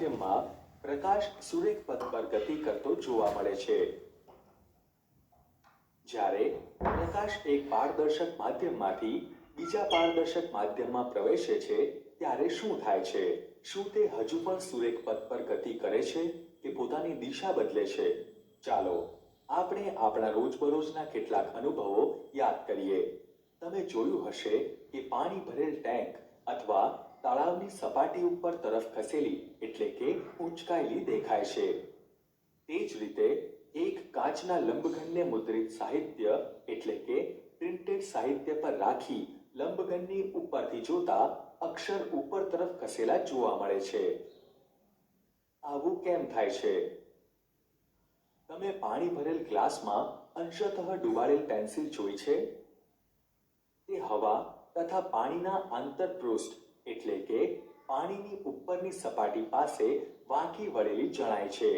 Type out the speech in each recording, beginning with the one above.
માધ્યમમાં પ્રકાશ સુરેખ પથ પર ગતિ કરતો જોવા મળે છે। જ્યારે પ્રકાશ એક પારદર્શક માધ્યમમાંથી બીજા પારદર્શક માધ્યમમાં પ્રવેશે છે ત્યારે શું થાય છે? શું તે હજુ પણ સુરેખ પથ પર ગતિ કરે છે કે પોતાની દિશા બદલે છે? ચાલો આપણે આપણા રોજબરોજના કેટલાક અનુભવો યાદ કરીએ। તમે જોયું હશે કે પાણી ભરેલ ટેન્ક અથવા તળાવની સપાટી ઉપર તરફ ખસેલી એટલે કે ઊંચકાયેલી દેખાય છે। તે જ રીતે એક કાચના લંબઘનને મુદ્રિત સાહિત્ય એટલે કે પ્રિન્ટેડ સાહિત્ય પર રાખી લંબઘનની ઉપરથી જોતા અક્ષર ઉપર તરફ ખસેલા જોવા મળે છે। આવું કેમ થાય છે? તમે પાણી ભરેલ ગ્લાસમાં અંશતઃ ડૂબાડેલ પેન્સિલ જોઈ છે? તે હવા તથા પાણીના આંતરપૃષ્ઠ એટલે કે પાણીની ઉપરની સપાટી પાસે વાંકી વળેલી જણાય છે।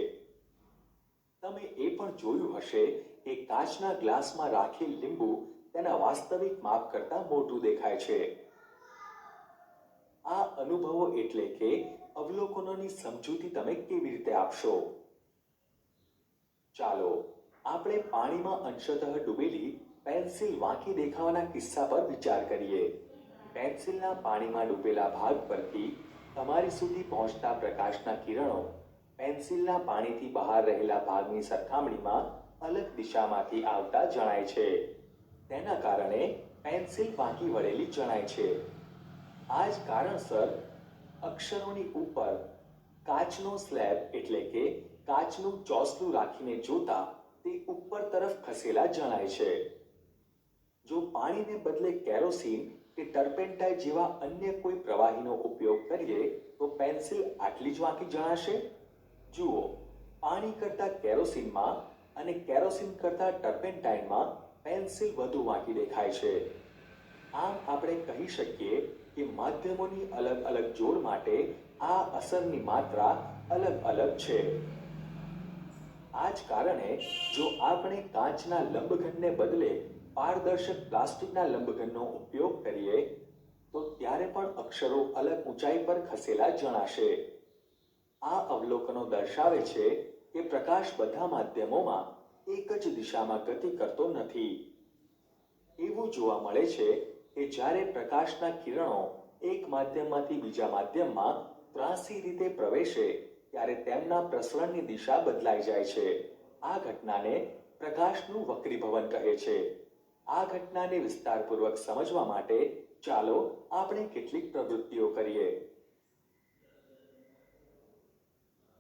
તમે એ પણ જોયું હશે કે કાચના ગ્લાસમાં રાખેલ લીંબુ તેના વાસ્તવિક માપ કરતાં મોટું દેખાય છે। આ અનુભવો એટલે કે અવલોકનોની સમજૂતી તમે કેવી રીતે આપશો? ચાલો આપણે પાણીમાં અંશતઃ ડૂબેલી પેન્સિલ વાંકી દેખાવાના કિસ્સા પર વિચાર કરીએ। પેન્સિલના પાણીમાં ડૂબેલા ભાગ પરથી તમારી સુધી પહોંચતા પ્રકાશના કિરણો પેન્સિલના પાણીથી બહાર રહેલા ભાગની સરખામણીમાં અલગ દિશામાંથી આવતા જણાય છે। તેના કારણે પેન્સિલ વાંકી વળેલી જણાય છે। આ જ કારણસર અક્ષરોની ઉપર કાચનો સ્લેબ એટલે કે કાચનું ચોસલું રાખીને જોતા તે ઉપર તરફ ખસેલા જણાય છે। જો પાણીને બદલે કેરોસીન કે ટર્પેન્ટાઇન જેવા અન્ય કોઈ પ્રવાહીનો ઉપયોગ કરીએ તો પેન્સિલ આટલી જ વાંકી જણાશે? જુઓ, પાણી કરતાં કેરોસીનમાં અને કેરોસીન કરતાં ટર્પેન્ટાઇનમાં પેન્સિલ વધુ વાંકી દેખાય છે। આમ આપણે કહી શકીએ કે માધ્યમોની અલગ અલગ જોડ માટે આ અસરની માત્રા અલગ અલગ છે। આ જ કારણે જો આપણે કાચના લંબઘનને બદલે પારદર્શક પ્લાસ્ટિકના લંબઘનનો ઉપયોગ કરીએ તો ત્યારે પણ અક્ષરો અલગ ઊંચાઈ પર ખસેલા જણાશે। આ અવલોકનો દર્શાવે છે કે પ્રકાશ બધા માધ્યમોમાં એક જ દિશામાં ગતિ કરતો નથી। એવું જોવા મળે છે કે જ્યારે પ્રકાશના કિરણો એક માધ્યમમાંથી બીજા માધ્યમમાં ત્રાંસી રીતે પ્રવેશે ત્યારે તેમના પ્રસરણની દિશા બદલાઈ જાય છે। આ ઘટનાને પ્રકાશનું વક્રીભવન કહે છે। આ ઘટનાને વિસ્તારપૂર્વક સમજવા માટે ચાલો આપણે કેટલીક પ્રવૃત્તિઓ કરીએ।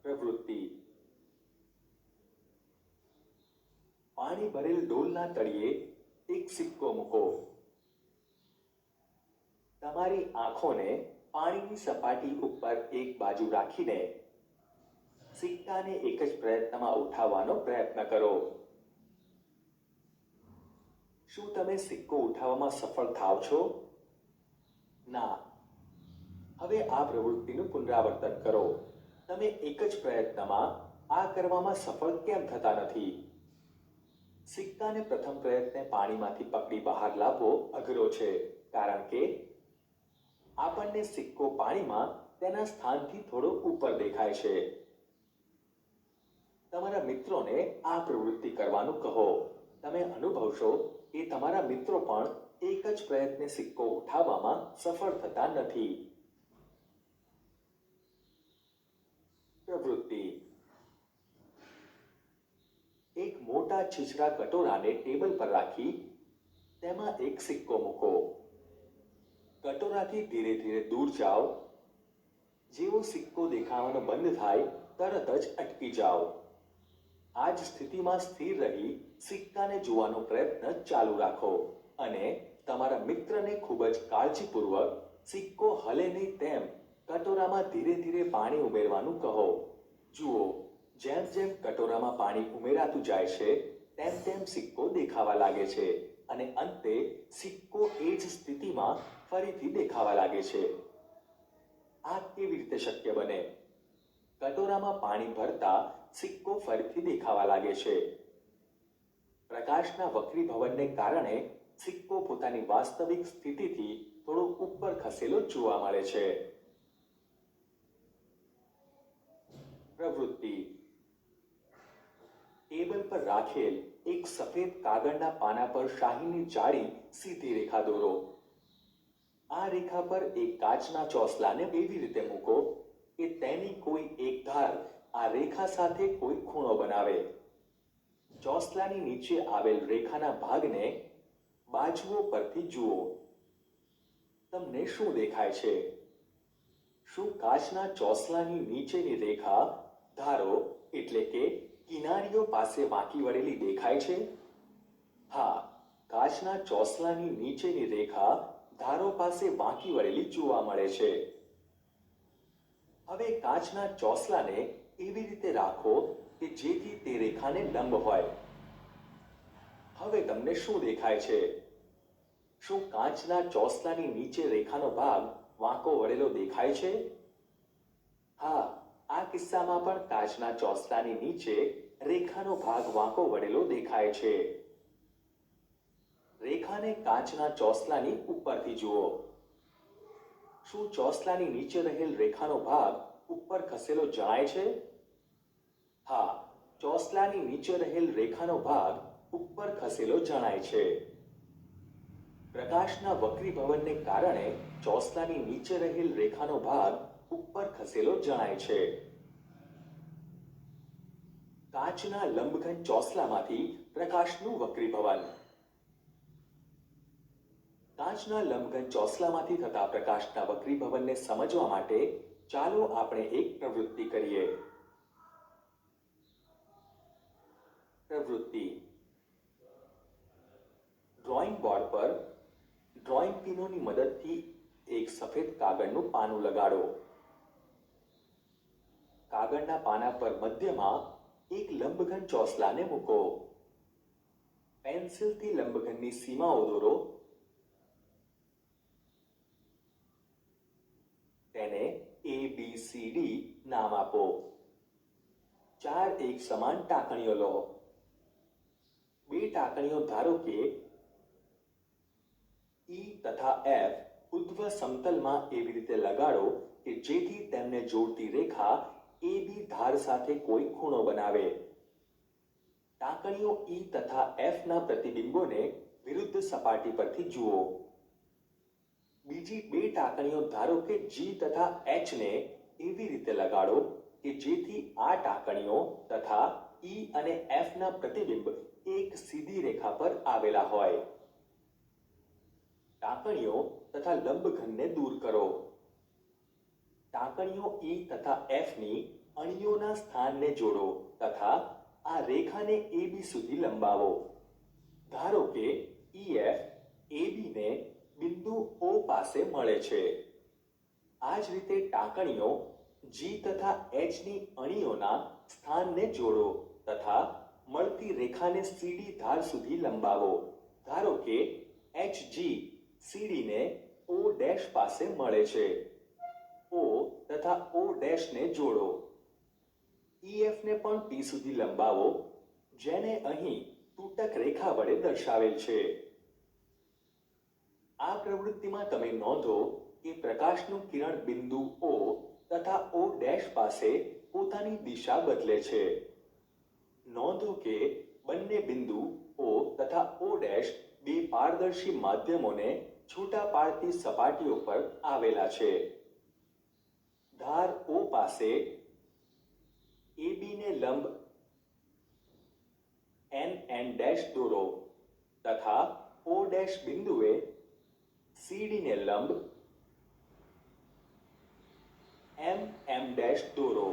પ્રવૃત્તિ: પાણી ભરેલ ડોલના તળિયે એક સિક્કો મૂકો। તમારી આંખોને પાણીની સપાટી ઉપર એક બાજુ રાખીને સિક્કાને એક જ પ્રયત્નમાં ઉઠાવવાનો પ્રયત્ન કરો। શું તમે સિક્કો ઉઠાવવામાં સફળ થાવ છો? ના। હવે આ પ્રવૃત્તિનું પુનરાવર્તન કરો। તમે એક જ પ્રયત્નમાં આ કરવામાં સફળ કેમ થતા નથી? સિક્કાને પ્રથમ પ્રયત્ને પાણીમાંથી પકડી બહાર લાવવો અઘરો છે, કારણ કે આપણને સિક્કો પાણીમાં તેના સ્થાનથી થોડો ઉપર દેખાય છે। તમારા મિત્રોને આ પ્રવૃત્તિ કરવાનું કહો। તમે અનુભવશો કે તમારા મિત્રો પણ એક જ પ્રયત્ને સિક્કો ઉઠાવવામાં સફળ થતા નથી। પ્રવૃત્તિ: એક મોટા છીછરા કટોરાને ટેબલ પર રાખી તેમાં એક સિક્કો મૂકો। કટોરાથી ધીરે ધીરે દૂર જાઓ। જેવો સિક્કો દેખાવાનો બંધ થાય તરત જ અટકી જાઓ। આ જ સ્થિતિમાં સ્થિર રહી સિક્કાને જોવાનો પ્રયત્ન ચાલુ રાખો અને તમારા મિત્રને ખૂબ જ કાળજીપૂર્વક સિક્કો હલે નહીં તેમ કટોરામાં ધીરે ધીરે પાણી ઉમેરવાનું કહો। જુઓ, જેમ જેમ કટોરામાં પાણી ઉમેરાતું જાય છે તેમ તેમ સિક્કો દેખાવા લાગે છે અને અંતે સિક્કો એ જ સ્થિતિમાં ફરીથી દેખાવા લાગે છે। આ કેવી રીતે શક્ય બને? કટોરામાં પાણી ભરતા સિક્કો ફરીથી દેખાવા લાગે છે। પ્રકાશના વક્રીભવનને કારણે સિક્કો પોતાની વાસ્તવિક સ્થિતિથી થોડો ઉપર ખસેલો જોવા મળે છે। પ્રવૃત્તિ. ટેબલ પર રાખેલ એક સફેદ કાગળના પાના પર શાહીની જાડી સીધી રેખા દોરો. આ રેખા પર એક કાચના ચોસલાને એવી રીતે મૂકો કે તેની કોઈ એક ધાર આ રેખા સાથે કોઈ ખૂણો બનાવે. ચોસલાની નીચે આવેલ રેખાના ભાગને બાજુઓ પરથી જુઓ. તમને શું દેખાય છે? શું કાચના ચોસલાની નીચેની રેખા ધારો એટલે કે કિનારીઓ પાસે વાંકી વળેલી દેખાય છે? હા, કાચના ચોસલાની નીચેની રેખા ધારો પાસે વાંકી વળેલી જોવા મળે છે. હવે કાચના ચોસલાને એવી રીતે રાખો કે જેથી તે રેખાને લંબ હોય. હવે તમને શું દેખાય છે? શું કાચના ચોસલાની નીચે રેખાનો ભાગ વાંકો વળેલો દેખાય છે? હા, આ કિસ્સામાં પણ કાચના ચોસલાની નીચે રેખાનો ભાગ વાંકો વળેલો દેખાય છે. રેખાને કાચના ચોસલાની ઉપરથી જુઓ. શું ચોસલાની નીચે રહેલ રેખાનો ભાગ ઉપર ખસેલો જણાય છે? હા, ચોસલાની નીચે રહેલ રેખાનો ભાગ ઉપર ખસેલો જણાય છે. પ્રકાશના વક્રીભવનને કારણે ચોસલાની નીચે રહેલ રેખાનો ભાગ ઉપર ખસેલો જણાય છે. કાચના લંબઘન ચોસલામાંથી પ્રકાશનું વક્રીભવન. કાચના લંબઘન ચોસલામાંથી થતા પ્રકાશના વક્રીભવનને સમજવા માટે ચાલો આપણે એક પ્રવૃત્તિ કરીએ. પ્રવૃત્તિ. ડ્રોઈંગ બોર્ડ પર ડ્રોઈંગ પિનોની મદદથી એક સફેદ કાગળનું પાનું લગાડો. કાગળના પાના પર મધ્યમાં એક લંબઘન ચોસલાને મૂકો. પેન્સિલથી લંબઘનની સીમાઓ દોરો. તેને ABCD નામ આપો. 4 એક સમાન ટાંકણીઓ લો. 2 ટાંકણીઓ ધારો કે E તથા F ઉર્ધ્વ સમતલમાં એવી રીતે લગાડો કે જેથી તેમને જોડતી રેખા AB ધાર સાથે કોઈ ખૂણો બનાવે. ટાંકણીઓ E તથા F ના પ્રતિબિંબોને વિરુદ્ધ સપાટી પરથી જુઓ. બીજી 2 ટાંકણીઓ ધારો કે G તથા H ને એવી રીતે લગાડો કે જેથી આ ટાંકણીઓ તથા E અને F ના પ્રતિબિંબ એક સીધી રેખા પર આવેલા હોય. ટાંકણીઓ તથા લંબઘનને દૂર કરો. ટાંકણીઓ E તથા F ની અણીઓના સ્થાનને જોડો તથા આ રેખાને AB સુધી લંબાવો. ધારો કે EF AB ને બિંદુ O પાસે મળે છે. આ જ રીતે ટાંકણીઓ G તથા H ની અણીઓના સ્થાનને જોડો તથા મળતી રેખાને CD ધાર સુધી લંબાવો. ધારો કે HG CD ને O ડેશ પાસે મળે છે. O તથા O ડેશ ને જોડો. EF ને પણ P સુધી લંબાવો, જેને અહીં તૂટક રેખા વડે દર્શાવેલ છે. આ પ્રવૃત્તિમાં તમે નોંધો કે પ્રકાશનું કિરણ બિંદુ O તથા O ડેશ પાસે પોતાની દિશા બદલે છે. નોંધો કે બંને બિંદુ O તથા O ડેશ બે પારદર્શી માધ્યમોને છૂટા પાડતી સપાટીઓ પર આવેલા છે. ધાર O પાસે AB ને લંબ NN ડેશ દોરો તથા O ડેશ બિંદુએ CD ને લંબ MM ડેશ દોરો.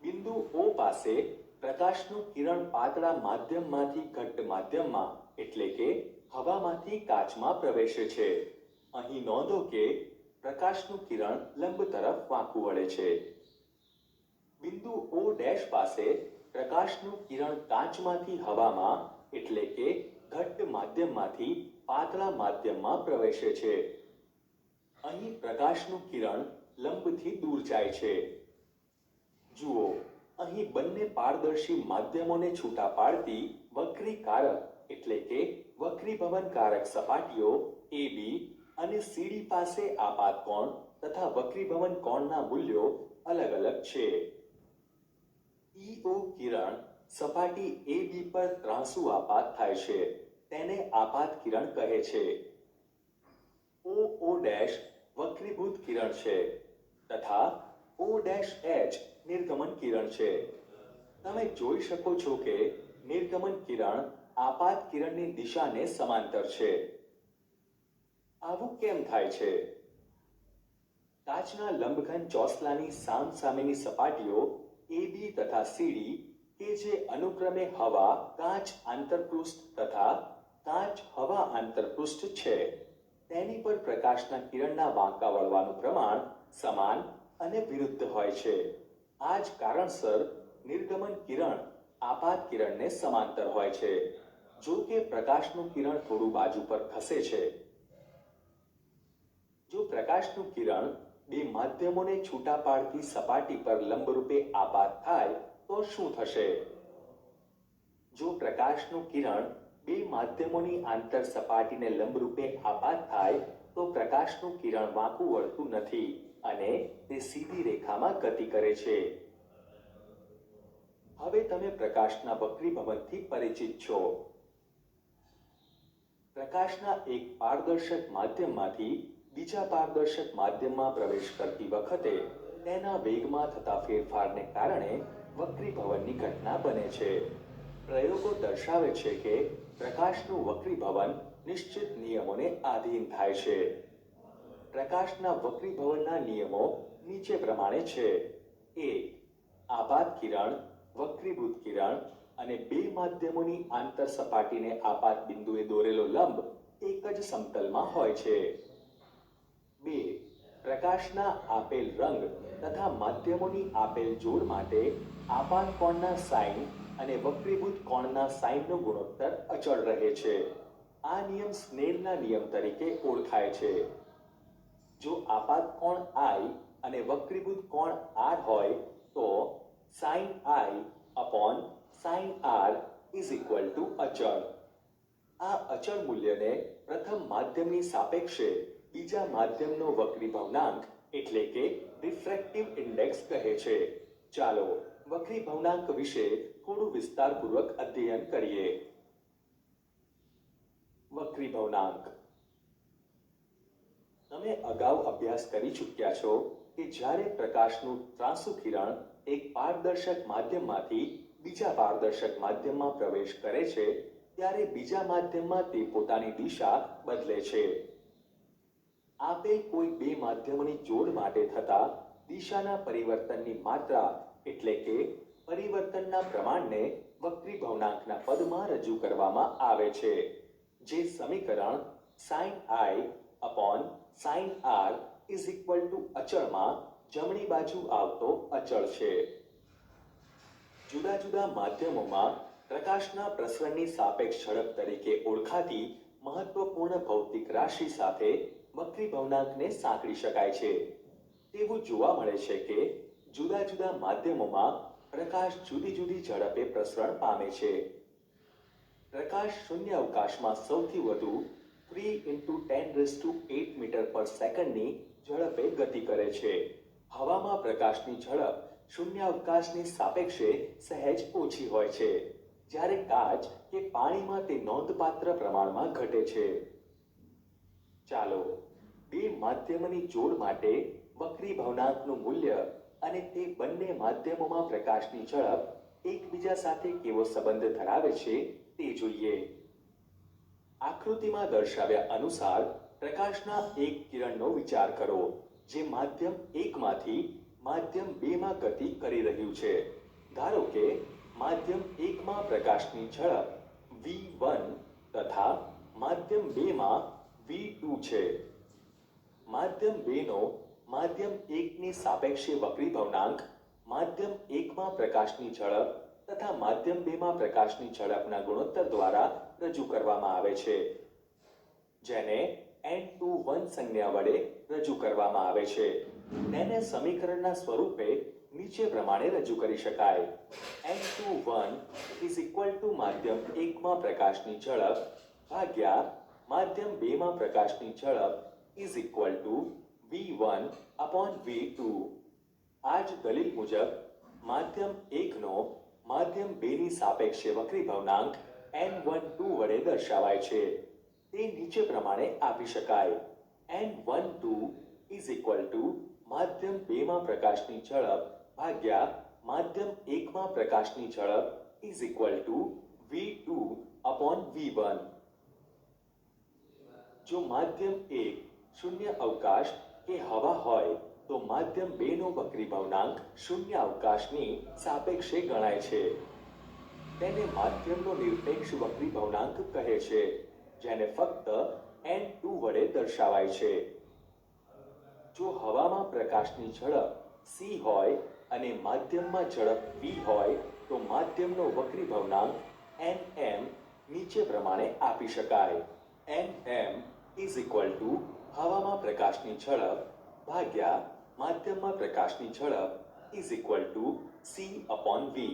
બિંદુ O પાસે પ્રકાશનું કિરણ પાતળા માધ્યમમાંથી ઘટ્ટ માધ્યમમાં એટલે કે હવામાંથી કાચમાં પ્રવેશે છે. અહીં નોંધો કે પ્રકાશનું કિરણ લંબ તરફ વાંકું વળે છે. બિંદુ O ડેશ પાસે પ્રકાશનું કિરણ કાચમાંથી હવામાં એટલે કે ઘટ્ટ માધ્યમમાંથી પાતળા માધ્યમમાં પ્રવેશે છે. અહીં પ્રકાશનું કિરણ લંબથી દૂર જાય છે. જુઓ, અહીં બંને પારદર્શી માધ્યમોને છૂટા પાડતી વક્રીકારક એટલે કે વક્રીભવનકારક સપાટીઓ AB અને CD પાસે આપાત કોણ તથા વક્રીભવન કોણના મૂલ્યો અલગ અલગ છે. ઈઓ કિરણ સપાટી એ બી પર ત્રાંસુ આપાત થાય છે તેને આપાત કિરણ કહે છે. ઓ ડેશ વક્રીભૂત કિરણ છે તથા ઓ ડેશ એચ નિર્ગમન કિરણ છે. તમે જોઈ શકો છો કે નિર્ગમન કિરણ આપાત કિરણની દિશાને સમાંતર છે. આવું કેમ થાય છે? કાચના લંબઘન ચોસલાની સામસામેની સપાટીઓ AB તથા CD કે જે અનુક્રમે હવા કાચ આંતરપૃષ્ઠ તથા કાચ હવા આંતરપૃષ્ઠ છે તેની પર પ્રકાશના કિરણના વાંકા વળવાનું પ્રમાણ સમાન અને વિરુદ્ધ હોય છે. આ જ કારણસર નિર્ગમન કિરણ આપાત કિરણને સમાંતર હોય છે. જો કે પ્રકાશનું કિરણ થોડું બાજુ પર ખસે છે. જો પ્રકાશનું કિરણ બે માધ્યમોને છૂટા પાડતી સપાટી પર લંબરૂપે આપાત થાય તો શું થશે? જો પ્રકાશનું કિરણ બે માધ્યમોની આંતર સપાટીને લંબરૂપે આપાત થાય તો પ્રકાશનું કિરણ વાંકું વળતું નથી અને તે સીધી રેખામાં ગતિ કરે છે. હવે તમે પ્રકાશના વક્રીભવનથી પરિચિત છો. પ્રકાશના એક પારદર્શક માધ્યમમાંથી બીજા પારદર્શક માધ્યમમાં પ્રવેશ કરતી વખતે તેના વેગમાં થતા ફેરફારને કારણે વક્રીભવનની ઘટના બને છે. પ્રયોગો દર્શાવે છે કે પ્રકાશનું વક્રીભવન નિશ્ચિત નિયમોને આધીન થાય છે. પ્રકાશના વક્રીભવનના નિયમો નીચે પ્રમાણે છે. 1. આપાત કિરણ, વક્રીભૂત કિરણ અને બે માધ્યમોની આંતર સપાટીને આપાત બિંદુએ દોરેલો લંબ એક જ સમતલમાં હોય છે. 2. પ્રકાશના આપેલ રંગ તથા માધ્યમોની આપેલ જોડ માટે આપાત કોણના સાઇન અને વક્રીભૂત કોણના સાઇનનો ગુણોત્તર અચળ રહે છે. આ નિયમ સ્નેલના નિયમ તરીકે ઓળખાય છે. જો આપાત કોણ I અને વક્રીભૂત કોણ R હોય તો sin I upon sin R is equal to અચળ. આ અચળ મૂલ્યને પ્રથમ માધ્યમની સાપેક્ષે બીજા માધ્યમનો વક્રીભવનાંક એટલે કે રિફ્રેક્ટિવ ઇન્ડેક્સ કહે છે. ચાલો વક્રીભવનાંક વિશે થોડું વિસ્તારપૂર્વક અધ્યયન કરીએ. વક્રીભવનાંક. તમે અગાઉ અભ્યાસ કરી ચૂક્યા છો કે જ્યારે પ્રકાશનું ત્રાંસુ કિરણ એક પારદર્શક માધ્યમમાંથી બીજા પારદર્શક માધ્યમમાં પ્રવેશ કરે છે ત્યારે બીજા માધ્યમમાં તે પોતાની દિશા બદલે છે. આપેલ કોઈ બે માધ્યમોની જોડ માટે થતા દિશાના પરિવર્તનની માત્રા એટલે કે પરિવર્તનના પ્રમાણને વક્રીભવનાંકના પદમાં રજૂ કરવામાં આવે છે, જે સમીકરણ sin I upon sin R is equal to અચળમાં જમણી બાજુ આવતો અચળ છે. જુદા જુદા માધ્યમોમાં પ્રકાશના પ્રસરણની સાપેક્ષ ઝડપ તરીકે ઓળખાતી મહત્વપૂર્ણ ભૌતિક રાશિ સાથે વક્રીભવનાંકને સાંકળી શકાય છે. તેવું જોવા મળે છે કે જુદા જુદા માધ્યમોમાં પ્રકાશ જુદી જુદી ઝડપે પ્રસરણ પામે છે. પ્રકાશ શૂન્ય અવકાશમાં સૌથી વધુ 3 × 10⁸ મીટર પર સેકન્ડની ઝડપે ગતિ કરે છે. હવામાં પ્રકાશની ઝડપ શૂન્યાવકાશની સાપેક્ષે સહેજ ઓછી હોય છે, જ્યારે કાચ કે પાણીમાં તે નોંધપાત્ર પ્રમાણમાં ઘટે છે. ચાલો બે માધ્યમની જોડ માટે વક્રીભવનાંકનું મૂલ્ય અને તે બંને માધ્યમોમાં પ્રકાશની ઝડપ એકબીજા સાથે કેવો સંબંધ ધરાવે છે તે જોઈએ. આકૃતિમાં દર્શાવ્યા અનુસાર પ્રકાશના એક કિરણનો વિચાર કરો જે માધ્યમ 1 માંથી માધ્યમ 2 માં ગતિ કરી રહ્યું છે. ધારો કે માધ્યમ 1 માં પ્રકાશની ઝડપ v1 તથા માધ્યમ 2 માં v2 છે. માધ્યમ 2 નો માધ્યમ 1 ની સાપેક્ષે વક્રીભવનાંક માધ્યમ 1 માં પ્રકાશની ઝડપ તથા માધ્યમ 2 માં પ્રકાશની ઝડપના ગુણોત્તર દ્વારા રજૂ કરવામાં આવે છે, જેને n21 સંજ્ઞા વડે રજૂ કરવામાં આવે છે. તેને સમીકરણના સ્વરૂપે નીચે પ્રમાણે રજૂ કરી શકાય. n21 is equal to માધ્યમ 1 માં પ્રકાશની ઝડપ ભાગ્યા માધ્યમ 2 માં પ્રકાશની ઝડપ is equal to v1 upon v2. આ જ દલીલ મુજબ માધ્યમ 1 નો માધ્યમ 2 ની સાપેક્ષે વક્રીભવનાંક n12 વડે દર્શાવાય છે. તે નીચે પ્રમાણે આપી શકાય. n12 ઇઝ ઇક્વલ ટુ માધ્યમ 2 માં પ્રકાશની ઝડપ ભાગ્યા માધ્યમ 1 માં પ્રકાશની ઝડપ is equal two v2 upon v1. જો માધ્યમ 1 શૂન્ય અવકાશ કે હવા હોય તો માધ્યમ 2 નો વક્રીભવનાંક શૂન્ય અવકાશની સાપેક્ષે ગણાય છે. તેને માધ્યમનો નિરપેક્ષ વક્રીભવનાંક કહે છે, જેને ફક્ત n2 વડે દર્શાવાય છે. જો હવામાં પ્રકાશની ઝડપ c હોય અને માધ્યમમાં ઝડપ v હોય તો માધ્યમનો વક્રીભવનાંક nm નીચે પ્રમાણે આપી શકાય. nm ઇઝ ઇક્વલ ટુ હવામાં પ્રકાશની ઝડપ ભાગ્યા માધ્યમમાં પ્રકાશની ઝડપ is equal two c upon v.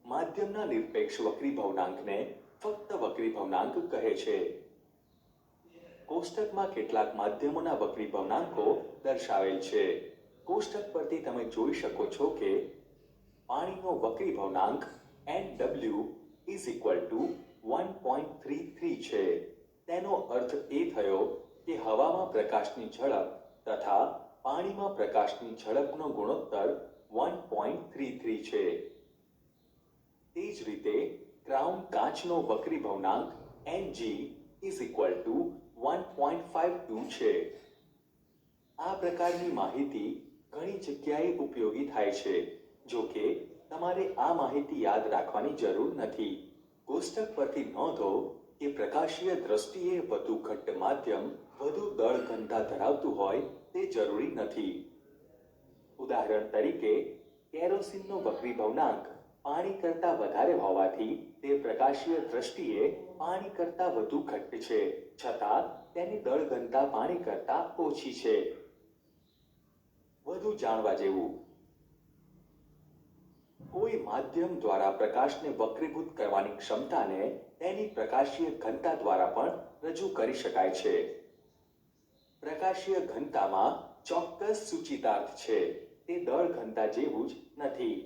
માધ્યમના નિરપેક્ષ વક્રીભવનાંકને ફક્ત વક્રીભવનાંક કહે છે. કોષ્ટકમાં કેટલાક માધ્યમોના વક્રીભવનાંકો દર્શાવેલ છે. કોષ્ટક પરથી તમે જોઈ શકો છો કે પાણીનો વક્રીભવનાંક Nw ઇઝ ઇક્વલ ટુ 1.33 છે. તેનો અર્થ એ થયો કે હવામાં પ્રકાશની ઝડપ તથા પાણીમાં પ્રકાશની ઝડપનો ગુણોત્તર 1.33 છે. તે જ રીતે ક્રાઉન કાચનો વક્રીભવનાંક Ng ઇઝ ઇક્વલ ટુ 1.52 છે. આ પ્રકારની માહિતી ઘણી જગ્યાએ ઉપયોગી થાય છે. જો કે તમારે આ માહિતી યાદ રાખવાની જરૂર નથી. કોષ્ટક પરથી નોંધો કે પ્રકાશીય દ્રષ્ટિએ વધુ ઘટ્ટ માધ્યમ વધુ દળ ઘનતા ધરાવતું હોય તે જરૂરી નથી. ઉદાહરણ તરીકે કેરોસીનનો વક્રીભવનાંક પાણી કરતાં વધારે હોવાથી તે પ્રકાશીય દ્રષ્ટિએ પાણી કરતાં વધુ ઘટ્ટ છે, છતાં તેની દળ ઘનતા પાણી કરતાં ઓછી છે. વધુ જાણવા જેવું, કોઈ માધ્યમ દ્વારા પ્રકાશને વક્રીભૂત કરવાની ક્ષમતાને તેની પ્રકાશીય ઘનતા દ્વારા પણ રજૂ કરી શકાય છે. પ્રકાશીય ઘનતામાં ચોક્કસ સૂચિતાર્થ છે, તે દળ ઘનતા જેવું જ નથી.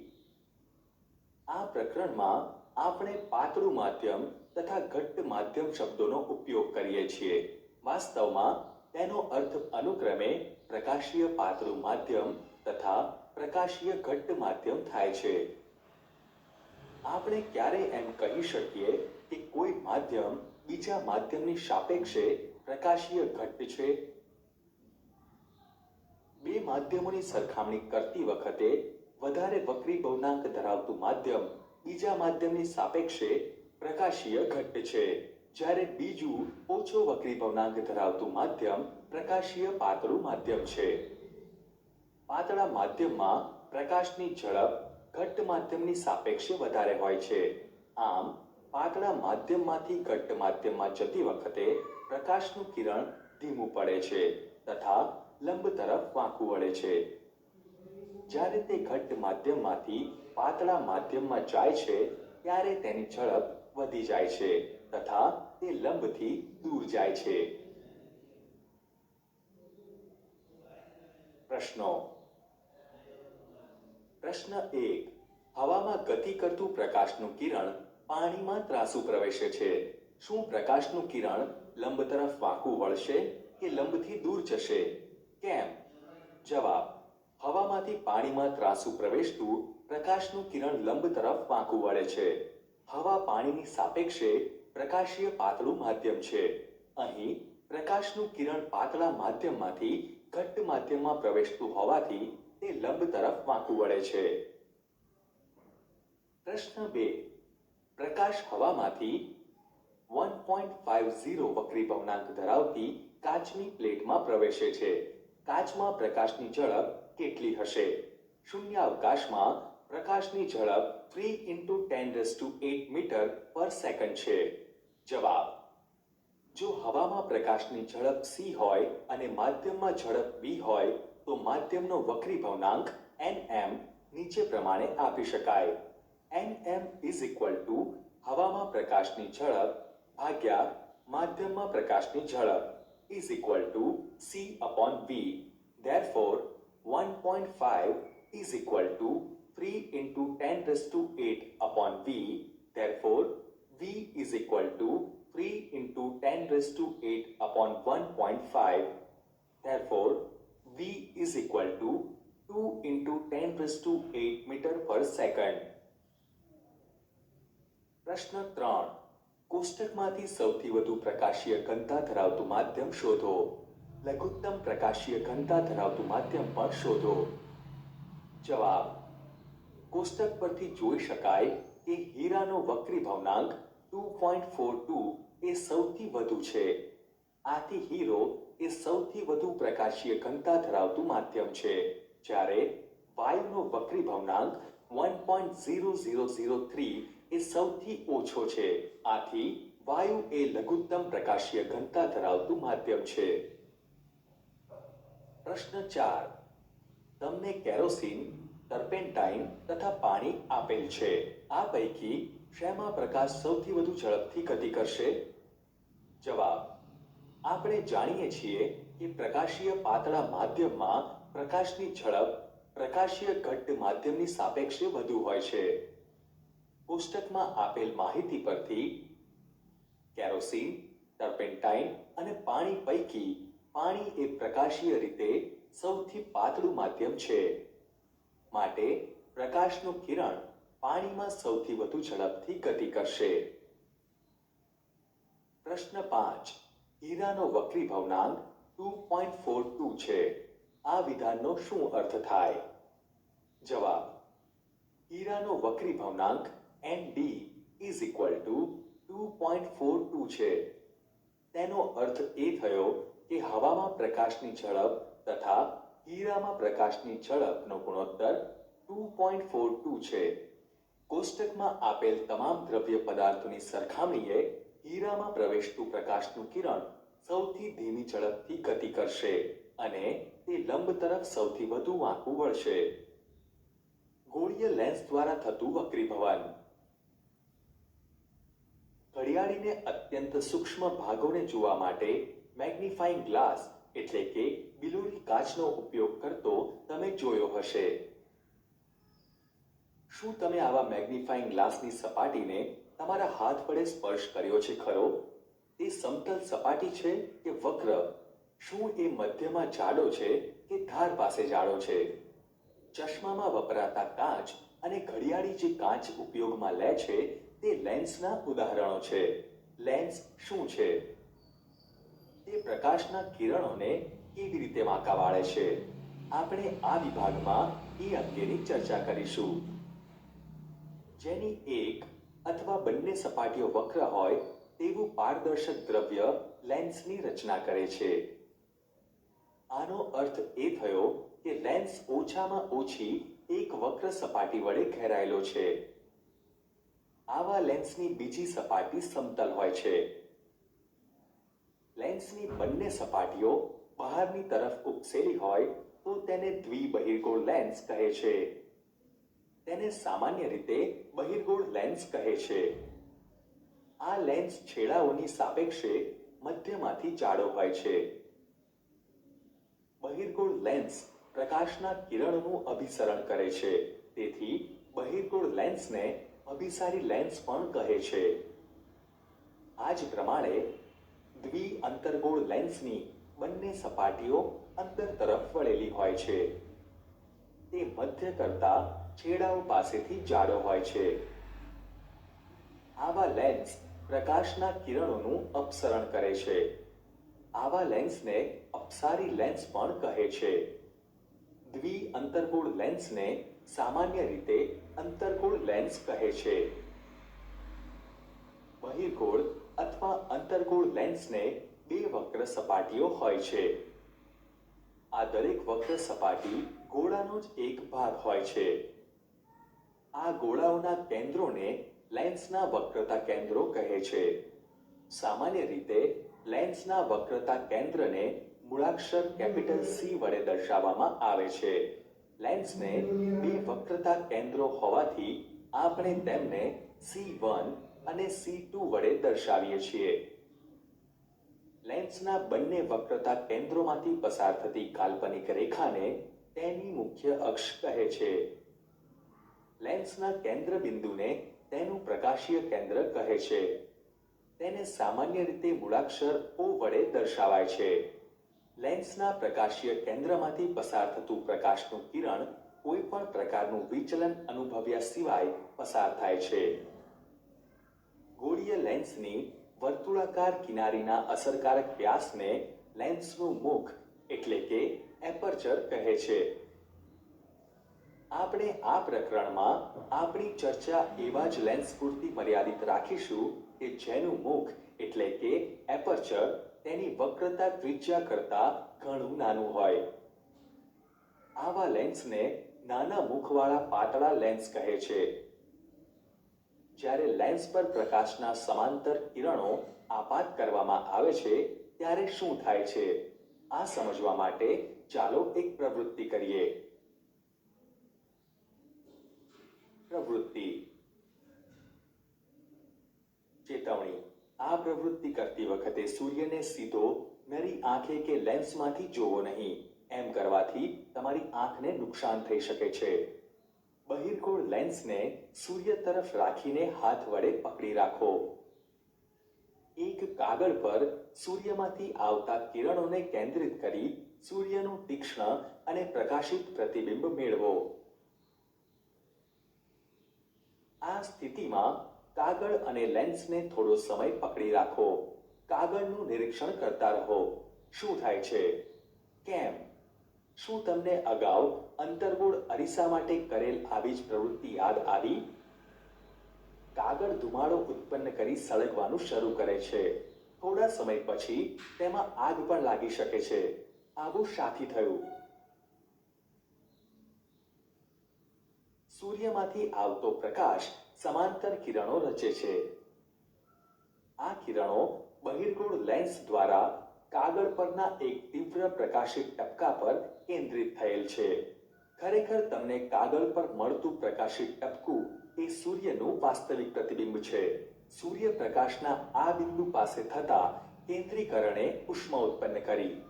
આ પ્રકરણમાં આપણે પાતળું માધ્યમ તથા ઘટ્ટ માધ્યમ શબ્દોનો ઉપયોગ કરીએ છીએ. વાસ્તવમાં તેનો અર્થ અનુક્રમે પ્રકાશીય પાતળું માધ્યમ તથા પ્રકાશીય ઘટ્ટ માધ્યમ થાય છે. આપણે ક્યારે એમ કહી શકીએ કે કોઈ માધ્યમ બીજા માધ્યમની સાપેક્ષે પ્રકાશીય ઘટ્ટ છે? બે માધ્યમોની સરખામણી કરતી વખતે વધારે વક્રીભવનાંક ધરાવતું માધ્યમ બીજા માધ્યમની સાપેક્ષે પ્રકાશીય ઘટ્ટ છે, જ્યારે બીજું ઓછો વક્રીભવનાંક ધરાવતું માધ્યમ પ્રકાશીય પાતળું માધ્યમ છે. પાતળા માધ્યમમાં પ્રકાશની ઝડપ ઘટ્ટ માધ્યમની સાપેક્ષે વધારે હોય છે. આમ પાતળા માધ્યમમાંથી ઘટ્ટ માધ્યમમાં જતી વખતે પ્રકાશનું કિરણ ધીમું પડે છે તથા લંબ તરફ વાંકું વળે છે. જ્યારે તે ઘટ્ટ માધ્યમમાંથી પાતળા માધ્યમમાં જાય છે ત્યારે તેની ઝડપ વધી જાય છે તથા તે લંબથી દૂર જાય છે. પ્રશ્નો. પ્રશ્ન 1. હવામાં ગતિ કરતું પ્રકાશનું કિરણ પાણીમાં ત્રાંસુ પ્રવેશે છે. શું પ્રકાશનું કિરણ લંબ તરફ વાંકું વળશે કે લંબથી દૂર જશે? કેમ? જવાબ. હવામાંથી પાણીમાં ત્રાંસુ પ્રવેશતું પ્રકાશનું કિરણ લંબ તરફ વાંકું વળે છે. હવા પાણીની સાપેક્ષે પ્રકાશીય પાતળું માધ્યમ છે. અહીં પ્રકાશનું કિરણ પાતળા માધ્યમમાંથી ઘટ્ટ માધ્યમમાં પ્રવેશતું હોવાથી તે લંબ તરફ વાંકું વળે છે. પ્રશ્ન 2. પ્રકાશ હવામાંથી 1.50 વક્રીભવનાંક ધરાવતી કાચની પ્લેટમાં પ્રવેશે છે. કાચમાં પ્રકાશની ઝડપ કેટલી હશે? શૂન્યાવકાશમાં પ્રકાશની ઝડપ 3 × 10⁸ મીટર પર સેકન્ડ છે. જવાબ. જો હવામાં પ્રકાશની ઝડપ c હોય અને માધ્યમમાં ઝડપ v હોય તો માધ્યમનો વક્રીભવનાંક nm નીચે પ્રમાણે આપી શકાય. nm ઇઝ ઇક્વલ ટુ હવામાં પ્રકાશની ઝડપ ભાગ્યા માધ્યમમાં પ્રકાશની ઝડપ is equal two c upon v. Therefore 1.5 is equal to 3 into 10 raised to 8 upon V. Therefore, V is equal to 3 into 10 raised to 8 upon 1.5. Therefore, V is equal to 2 into 10 raised to 8 meter per second. પ્રશ્ન 3. કોષ્ટકમાંથી સૌથી વધુ પ્રકાશીય ઘનતા ધરાવતું માધ્યમ શોધો. લઘુત્તમ પ્રકાશીય ઘનતા ધરાવતું માધ્યમ પણ શોધો. જવાબ. કોષ્ટક પરથી જોઈ શકાય કે હીરાનો વક્રી ભવનાંક 2.42 એ સૌથી વધુ છે. આથી હીરો એ સૌથી વધુ પ્રકાશીય ઘનતા ધરાવતું માધ્યમ છે, જ્યારે વાયુનો વક્રી ભવનાંક 1.0003 એ સૌથી ઓછો છે. આથી વાયુ એ લઘુત્તમ પ્રકાશીય ઘનતા ધરાવતું માધ્યમ છે. પ્રશ્ન 4. તમને કેરોસીન, ટર્પેન્ટાઇન તથા પાણી આપેલ છે. આ પૈકી શેમાં પ્રકાશ સૌથી વધુ ઝડપથી ગતિ કરશે? જવાબ. આપણે જાણીએ છીએ કે પ્રકાશીય પાતળા માધ્યમમાં પ્રકાશની ઝડપ પ્રકાશીય ઘટ્ટ માધ્યમની સાપેક્ષે વધુ હોય છે. કોષ્ટકમાં આપેલ માહિતી પરથી કેરોસીન, ટર્પેન્ટાઇન અને પાણી પૈકી પાણી એ પ્રકાશીય રીતે સૌથી પાતળું માધ્યમ છે. માટે પ્રકાશનું કિરણ પાણીમાં સૌથી વધુ ઝડપથી ગતિ કરશે. પ્રશ્ન 5. હીરાનો વક્રી ભવનાંક 2.42 છે. આ વિધાનનો શું અર્થ થાય? જવાબ. હીરાનો વક્રી ભવનાંક ND is equal to 2.42 છે. તેનો અર્થ એ થયો કે હવામાં પ્રકાશની ઝડપ તથા હીરામાં પ્રકાશની ઝડપનો ગુણોત્તર 2.42 છે. કોષ્ટકમાં આપેલ તમામ દ્રવ્ય પદાર્થોની સરખામણીએ હીરામાં પ્રવેશતું પ્રકાશનું કિરણ સૌથી ધીમી ઝડપથી ગતિ કરશે અને તે લંબ તરફ સૌથી વધુ વાંકું વળશે. ગોળીય લેન્સ દ્વારા થતું વક્રીભવન. ઘડિયાળીને અત્યંત સૂક્ષ્મ ભાગોને જોવા માટે મેગ્નિફાઇંગ ગ્લાસ એટલે કે બિલોરી કાચનો ઉપયોગ કરતો તમે જોયો હશે. શું તમે આવા મેગ્નિફાઇંગ ગ્લાસની સપાટીને તમારા હાથ વડે સ્પર્શ કર્યો છે ખરો? તે સમતલ સપાટી છે કે વક્ર? શું એ મધ્યમાં જાડો છે કે ધાર પાસે જાડો છે? ચશ્મામાં વપરાતા કાચ અને ઘડિયાળી જે કાચ ઉપયોગમાં લે છે તે લેન્સના ઉદાહરણો છે. લેન્સ શું છે? તે પ્રકાશના કિરણોને કેવી રીતે વાંકા વાળે છે? આપણે આ વિભાગમાં એ અંગેની ચર્ચા કરીશું. જેની એક અથવા બંને સપાટીઓ વક્ર હોય તેવું પારદર્શક દ્રવ્ય લેન્સની રચના કરે છે. આનો અર્થ એ થયો કે લેન્સ ઓછામાં ઓછી એક વક્ર સપાટી વડે ઘેરાયેલો છે. આવા લેન્સની બીજી સપાટી સમતલ હોય છે. લેન્સની બંને સપાટીઓ બહારની તરફ ઉપસેલી હોય તો તેને દ્વિબહિર્ગોળ લેન્સ કહે છે. તેને સામાન્ય રીતે બહિર્ગોળ લેન્સ કહે છે. આ લેન્સ છેડાઓની સાપેક્ષે મધ્યમાંથી જાડો હોય છે. બહિર્ગોળ લેન્સ પ્રકાશના કિરણોનું અભિસરણ કરે છે. તેથી બહિર્ગોળ લેન્સને અભિસારી લેન્સ પણ કહે છે. આ જ પ્રમાણે દ્વિઅંતર્ગોળ લેન્સની બંને સપાટીઓ અંદર તરફ વળેલી હોય છે. તે મધ્ય કરતા છેડાઓ પાસેથી જાડો હોય છે. આવા લેન્સ પ્રકાશના કિરણોનું અપસરણ કરે છે. આવા લેન્સને અપસારી લેન્સ પણ કહે છે. દ્વિઅંતર્ગોળ લેન્સને સામાન્ય રીતે અંતર્ગોળ લેન્સ કહે છે. બહિર્ગોળ અથવા અંતર્ગોળ લેન્સને બે વક્ર સપાટીઓ હોય છે. આ દરેક વક્ર સપાટી ગોળાનો જ એક ભાગ હોય છે. આ ગોળાઓના કેન્દ્રોને લેન્સના વક્રતા કેન્દ્રો કહે છે. સામાન્ય રીતે લેન્સના વક્રતા કેન્દ્રને મૂળાક્ષર કેપિટલ C વડે દર્શાવવામાં આવે છે. લેન્સને બે વક્રતા કેન્દ્રો હોવાથી આપણે તેમને C1 અને C2 વડે દર્શાવીએ છીએ. લેન્સના બંને વક્રતા કેન્દ્રોમાંથી પસાર થતી કાલ્પનિક રેખાને તેની મુખ્ય અક્ષ કહે છે. લેન્સના કેન્દ્ર બિંદુને તેનું પ્રકાશીય કેન્દ્ર કહે છે. તેને સામાન્ય રીતે મૂળાક્ષર O વડે દર્શાવાય છે. લેન્સના પ્રકાશીય કેન્દ્રમાંથી પસાર થતું પ્રકાશનું કિરણ કોઈ પણ પ્રકારનું વિચલન અનુભવ્યા સિવાય પસાર થાય છે. ગોળીય લેન્સની વર્તુળાકાર કિનારીના અસરકારક વ્યાસને લેન્સનું મુખ એટલે કે એપર્ચર કહે છે. આપણે આ પ્રકરણમાં આપણી ચર્ચા એવા જ લેન્સ પૂરતી મર્યાદિત રાખીશું કે જેનું મુખ એટલે કે એપર્ચર તેની વક્રતા ત્રિજ્યા કરતા ઘણું નાનું હોય. આવા લેન્સને નાના મુખવાળા પાતળા લેન્સ કહે છે. જ્યારે લેન્સ પર પ્રકાશના સમાંતર કિરણો આપાત કરવામાં આવે છે ત્યારે શું થાય છે આ સમજવા માટે ચાલો એક પ્રવૃત્તિ કરીએ. પ્રવૃત્તિ. ચેતવણી. આ પ્રવૃત્તિ કરતી વખતે સૂર્યને સીધો નરી આંખે કે લેન્સમાંથી જોવો નહીં. એમ કરવાથી તમારી આંખને નુકસાન થઈ શકે છે. બહિર્ગોળ લેન્સને સૂર્ય તરફ રાખીને હાથ વડે પકડી રાખો. એક કાગળ પર સૂર્યમાંથી આવતા કિરણોને કેન્દ્રિત કરી સૂર્યનું તીક્ષ્ણ અને પ્રકાશિત પ્રતિબિંબ મેળવો. આ સ્થિતિમાં કાગળ અને લેન્સને થોડો સમય પકડી રાખો. કાગળનું નિરીક્ષણ કરતા રહો. શું થાય છે? કેમ? શું તમને અગાઉ અંતર્ગોળ અરીસા માટે કરેલ આવી જ પ્રવૃત્તિ યાદ આવી? કાગળ ધુમાડો ઉત્પન્ન કરી સળગવાનું શરૂ કરે છે. થોડા સમય પછી તેમાં આગ પણ લાગી શકે છે. આવું શાથી થયું? સૂર્યમાંથી આવતો પ્રકાશ સમાંતર કિરણો રચે છે. આ કિરણો બહિર્ગોળ લેન્સ દ્વારા કાગળ પરના એક તીવ્ર પ્રકાશિત ટપકા પર કેન્દ્રિત થયેલ છે. ખરેખર તમને કાગળ પર મળતું પ્રકાશિત ટપકું એ સૂર્યનું વાસ્તવિક પ્રતિબિંબ છે. સૂર્યપ્રકાશના આ બિંદુ પાસે થતા કેન્દ્રીકરણે ઉષ્મા ઉત્પન્ન કરી.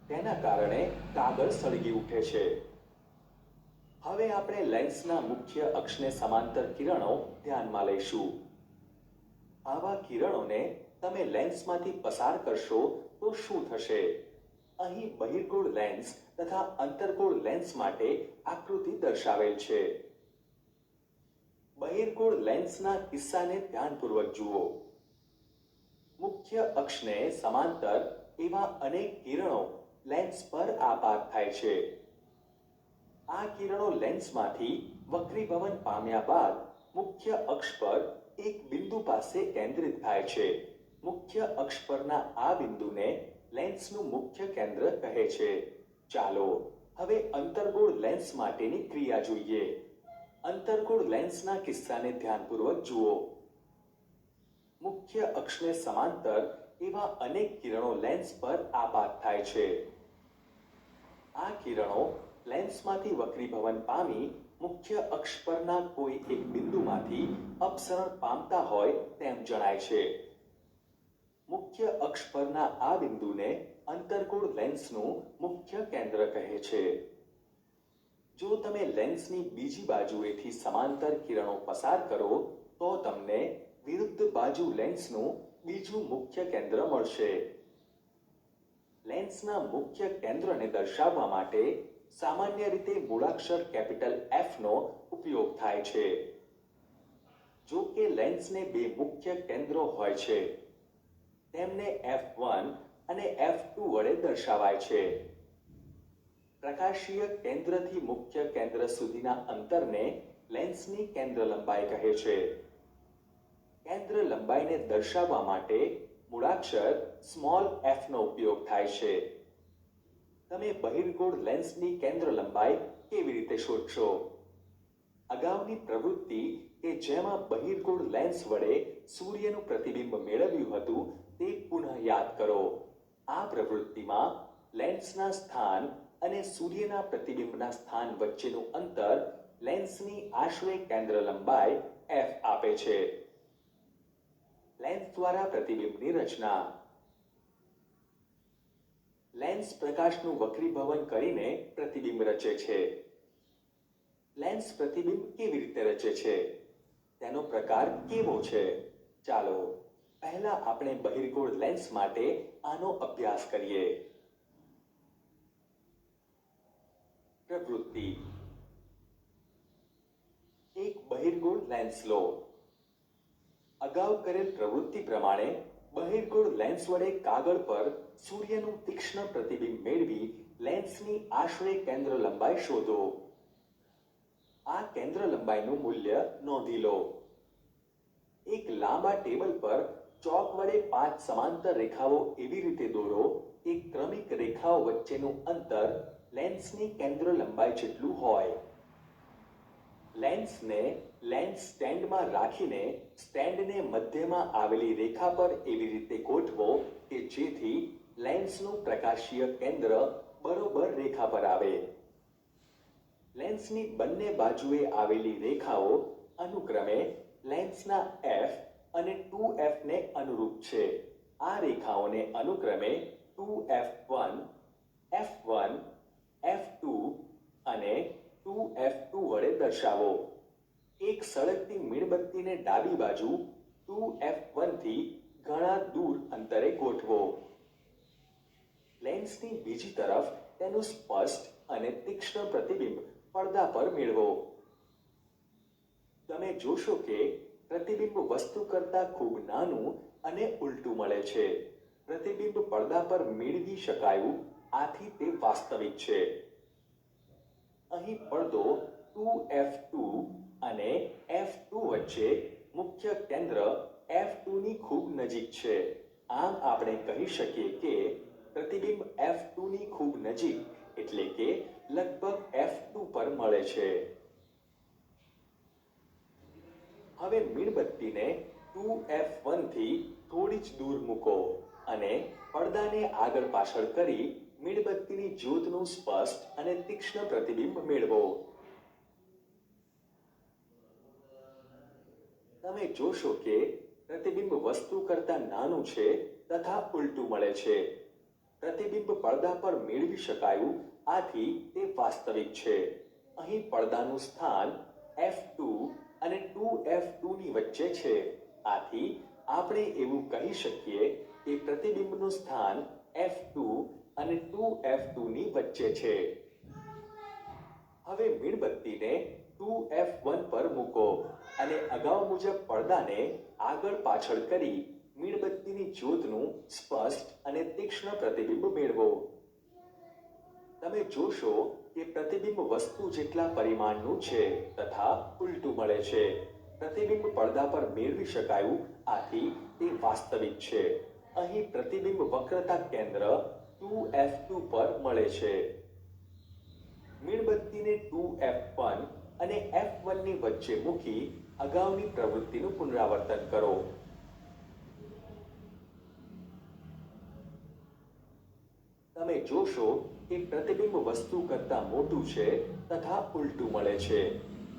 તેના કારણે કાગળ સળગી ઉઠે છે. હવે આપણે લેન્સના મુખ્ય અક્ષને સમાંતર કિરણો ધ્યાનમાં લઈશું. આવા કિરણોને તમે લેન્સમાંથી પસાર કરશો તો શું થશે? અહીં બહિર્ગોળ લેન્સ તથા અંતર્ગોળ લેન્સ માટે આકૃતિ દર્શાવેલ છે. બહિર્ગોળ લેન્સના કિસ્સાને ધ્યાનપૂર્વક જુઓ. મુખ્ય અક્ષને સમાંતર એવા અનેક કિરણો લેન્સ પર આપાત થાય છે. આ કિરણો લેન્સમાંથી વક્રીભવન પામ્યા બાદ મુખ્ય અક્ષ પર એક બિંદુ પાસે કેન્દ્રિત થાય છે. મુખ્ય અક્ષ પરના આ બિંદુને લેન્સનું મુખ્ય કેન્દ્ર કહે છે. ચાલો હવે અંતર્ગોળ લેન્સ માટેની ક્રિયા જોઈએ. અંતર્ગોળ લેન્સના કિસ્સાને ધ્યાનપૂર્વક જુઓ. મુખ્ય અક્ષને સમાંતર એવા અનેક કિરણો લેન્સ પર આપાત થાય છે. આ કિરણો લેન્સમાંથી વક્રીભવન પામી મુખ્ય અક્ષ પરના કોઈ એક બિંદુમાંથી અપસરણ પામતા હોય તેમ જણાય છે. મુખ્ય અક્ષ પરના આ બિંદુને અંતર્ગોળ લેન્સનું મુખ્ય કેન્દ્ર કહે છે. જો તમે લેન્સની બીજી બાજુએથી સમાંતર કિરણો પસાર કરો તો તમને વિરુદ્ધ બાજુ લેન્સનું બીજું મુખ્ય કેન્દ્ર મળશે. લેન્સના મુખ્ય કેન્દ્રને દર્શાવવા માટે સામાન્ય રીતે મૂળાક્ષર કેપિટલ F નો ઉપયોગ થાય છે. જો કે લેન્સને બે મુખ્ય કેન્દ્રો હોય છે. તેમને F1 અને F2 વડે દર્શાવાય છે. પ્રકાશીય કેન્દ્રથી મુખ્ય કેન્દ્ર સુધીના અંતરને લેન્સની કેન્દ્ર લંબાઈ કહે છે. કેન્દ્ર લંબાઈને દર્શાવવા માટે મૂળાક્ષર સ્મોલ f નો ઉપયોગ થાય છે. તમે બહિર્ગોળ લેન્સની કેન્દ્ર લંબાઈ કેવી રીતે શોધશો? અગાઉની પ્રવૃત્તિ કે જેમાં બહિર્ગોળ લેન્સ વડે સૂર્યનું પ્રતિબિંબ મેળવ્યું હતું તે પુનઃ યાદ કરો. આ પ્રવૃત્તિમાં લેન્સના સ્થાન અને સૂર્યના પ્રતિબિંબના સ્થાન વચ્ચેનું અંતર લેન્સની આશરે કેન્દ્ર લંબાઈ f આપે છે. લેન્સ દ્વારા પ્રતિબિંબની રચના. લેન્સ પ્રકાશનું વક્રીભવન કરીને પ્રતિબિંબ રચે છે. લેન્સ લેન્સ પ્રતિબિંબ કેવી રીતે રચે છે, તેનો પ્રકાર કેવો છે, ચાલો પહેલા આપણે બહિર્ગોળ લેન્સ માટે આનો અભ્યાસ કરીએ. પ્રવૃત્તિ. એક બહિર્ગોળ લેન્સ લો. અગાઉ કરેલ પ્રવૃત્તિ પ્રમાણે બહિર્ગોળ લેન્સ વડે કાગળ પર સૂર્યનું તીક્ષ્ણ પ્રતિબિંબ મેળવી લેન્સની આશરે કેન્દ્ર લંબાઈ શોધો. આ કેન્દ્ર લંબાઈનું મૂલ્ય નોંધી લો. એક લાંબા ટેબલ પર ચોક વડે 5 સમાંતર રેખાઓ એવી રીતે દોરો કે ક્રમિક રેખાઓ વચ્ચેનું અંતર લેન્સની કેન્દ્ર લંબાઈ જેટલું હોય. લેન્સને લેન્સ સ્ટેન્ડમાં રાખીને સ્ટેન્ડને મધ્યમાં આવેલી રેખા પર એવી રીતે ગોઠવો કે જેથી લેન્સનું પ્રકાશીય કેન્દ્ર બરોબર રેખા પર આવે. લેન્સની બંને બાજુએ આવેલી રેખાઓ અનુક્રમે લેન્સના F અને 2F ને અનુરૂપ છે. આ રેખાઓને અનુક્રમે 2F1, F1, F2 અને 2F2 વડે દર્શાવો. એક સળગતી મીણબત્તીને ડાબી બાજુ 2F1 થી ઘણા દૂર અંતરે ગોઠવો. લેન્સની બીજી તરફ તેનું સ્પષ્ટ અને તીક્ષ્ણ પ્રતિબિંબ પડદા પર મેળવો. તમે જોશો કે પ્રતિબિંબ વસ્તુ કરતાં ખૂબ નાનું અને ઉલટું મળે છે. પ્રતિબિંબ પડદા પર મેળવી શકાયું, આથી તે વાસ્તવિક છે. અહીં પડદો 2F2 અને F2 વચ્ચે મુખ્ય કેન્દ્ર F2 ની ખૂબ નજીક છે. આમ આપણે કહી શકીએ કે પ્રતિબિંબ F2 ની ખૂબ નજીક એટલે કે લગભગ F2 પર મળે છે. હવે મીણબત્તીને 2F1 થી થોડી જ દૂર મૂકો અને પડદાને આગળ પાછળ કરી મીણબત્તીની જ્યોતનું સ્પષ્ટ અને તીક્ષ્ણ પ્રતિબિંબ મેળવો. તમે જોશો કે પ્રતિબિંબ વસ્તુ કરતાં નાનું છે તથા ઉલટું મળે છે. પ્રતિબિંબ પડદા પર મેળવી શકાયું, આથી તે વાસ્તવિક છે. અહીં પડદાનું સ્થાન F2 અને 2F2 ની વચ્ચે છે. આથી આપણે એવું કહી શકીએ કે પ્રતિબિંબનું સ્થાન F2 અને 2F2 ની વચ્ચે છે. હવે મીણબત્તીને 2F1 પર મૂકો અને અગાઉ મુજબ પડદાને આગળ પાછળ કરી મીણબત્તીની જ્યોતનું સ્પષ્ટ અને તીક્ષ્ણ પ્રતિબિંબ મેળવો. તમે જોશો કે પ્રતિબિંબ વસ્તુ જેટલા પરિમાણનું છે તથા ઉલટું મળે છે. પ્રતિબિંબ પડદા પર મેળવી શકાયું, આથી તે વાસ્તવિક છે. અહીં પ્રતિબિંબ વક્રતા કેન્દ્ર 2F2 પર મળે છે. મીણબત્તીને 2F1 અને F1 ની વચ્ચે મૂકી અગાઉની પ્રવૃત્તિનું પુનરાવર્તન કરો. તમે જોશો કે પ્રતિબિંબ વસ્તુ કરતાં મોટું છે તથા ઉલટું મળે છે.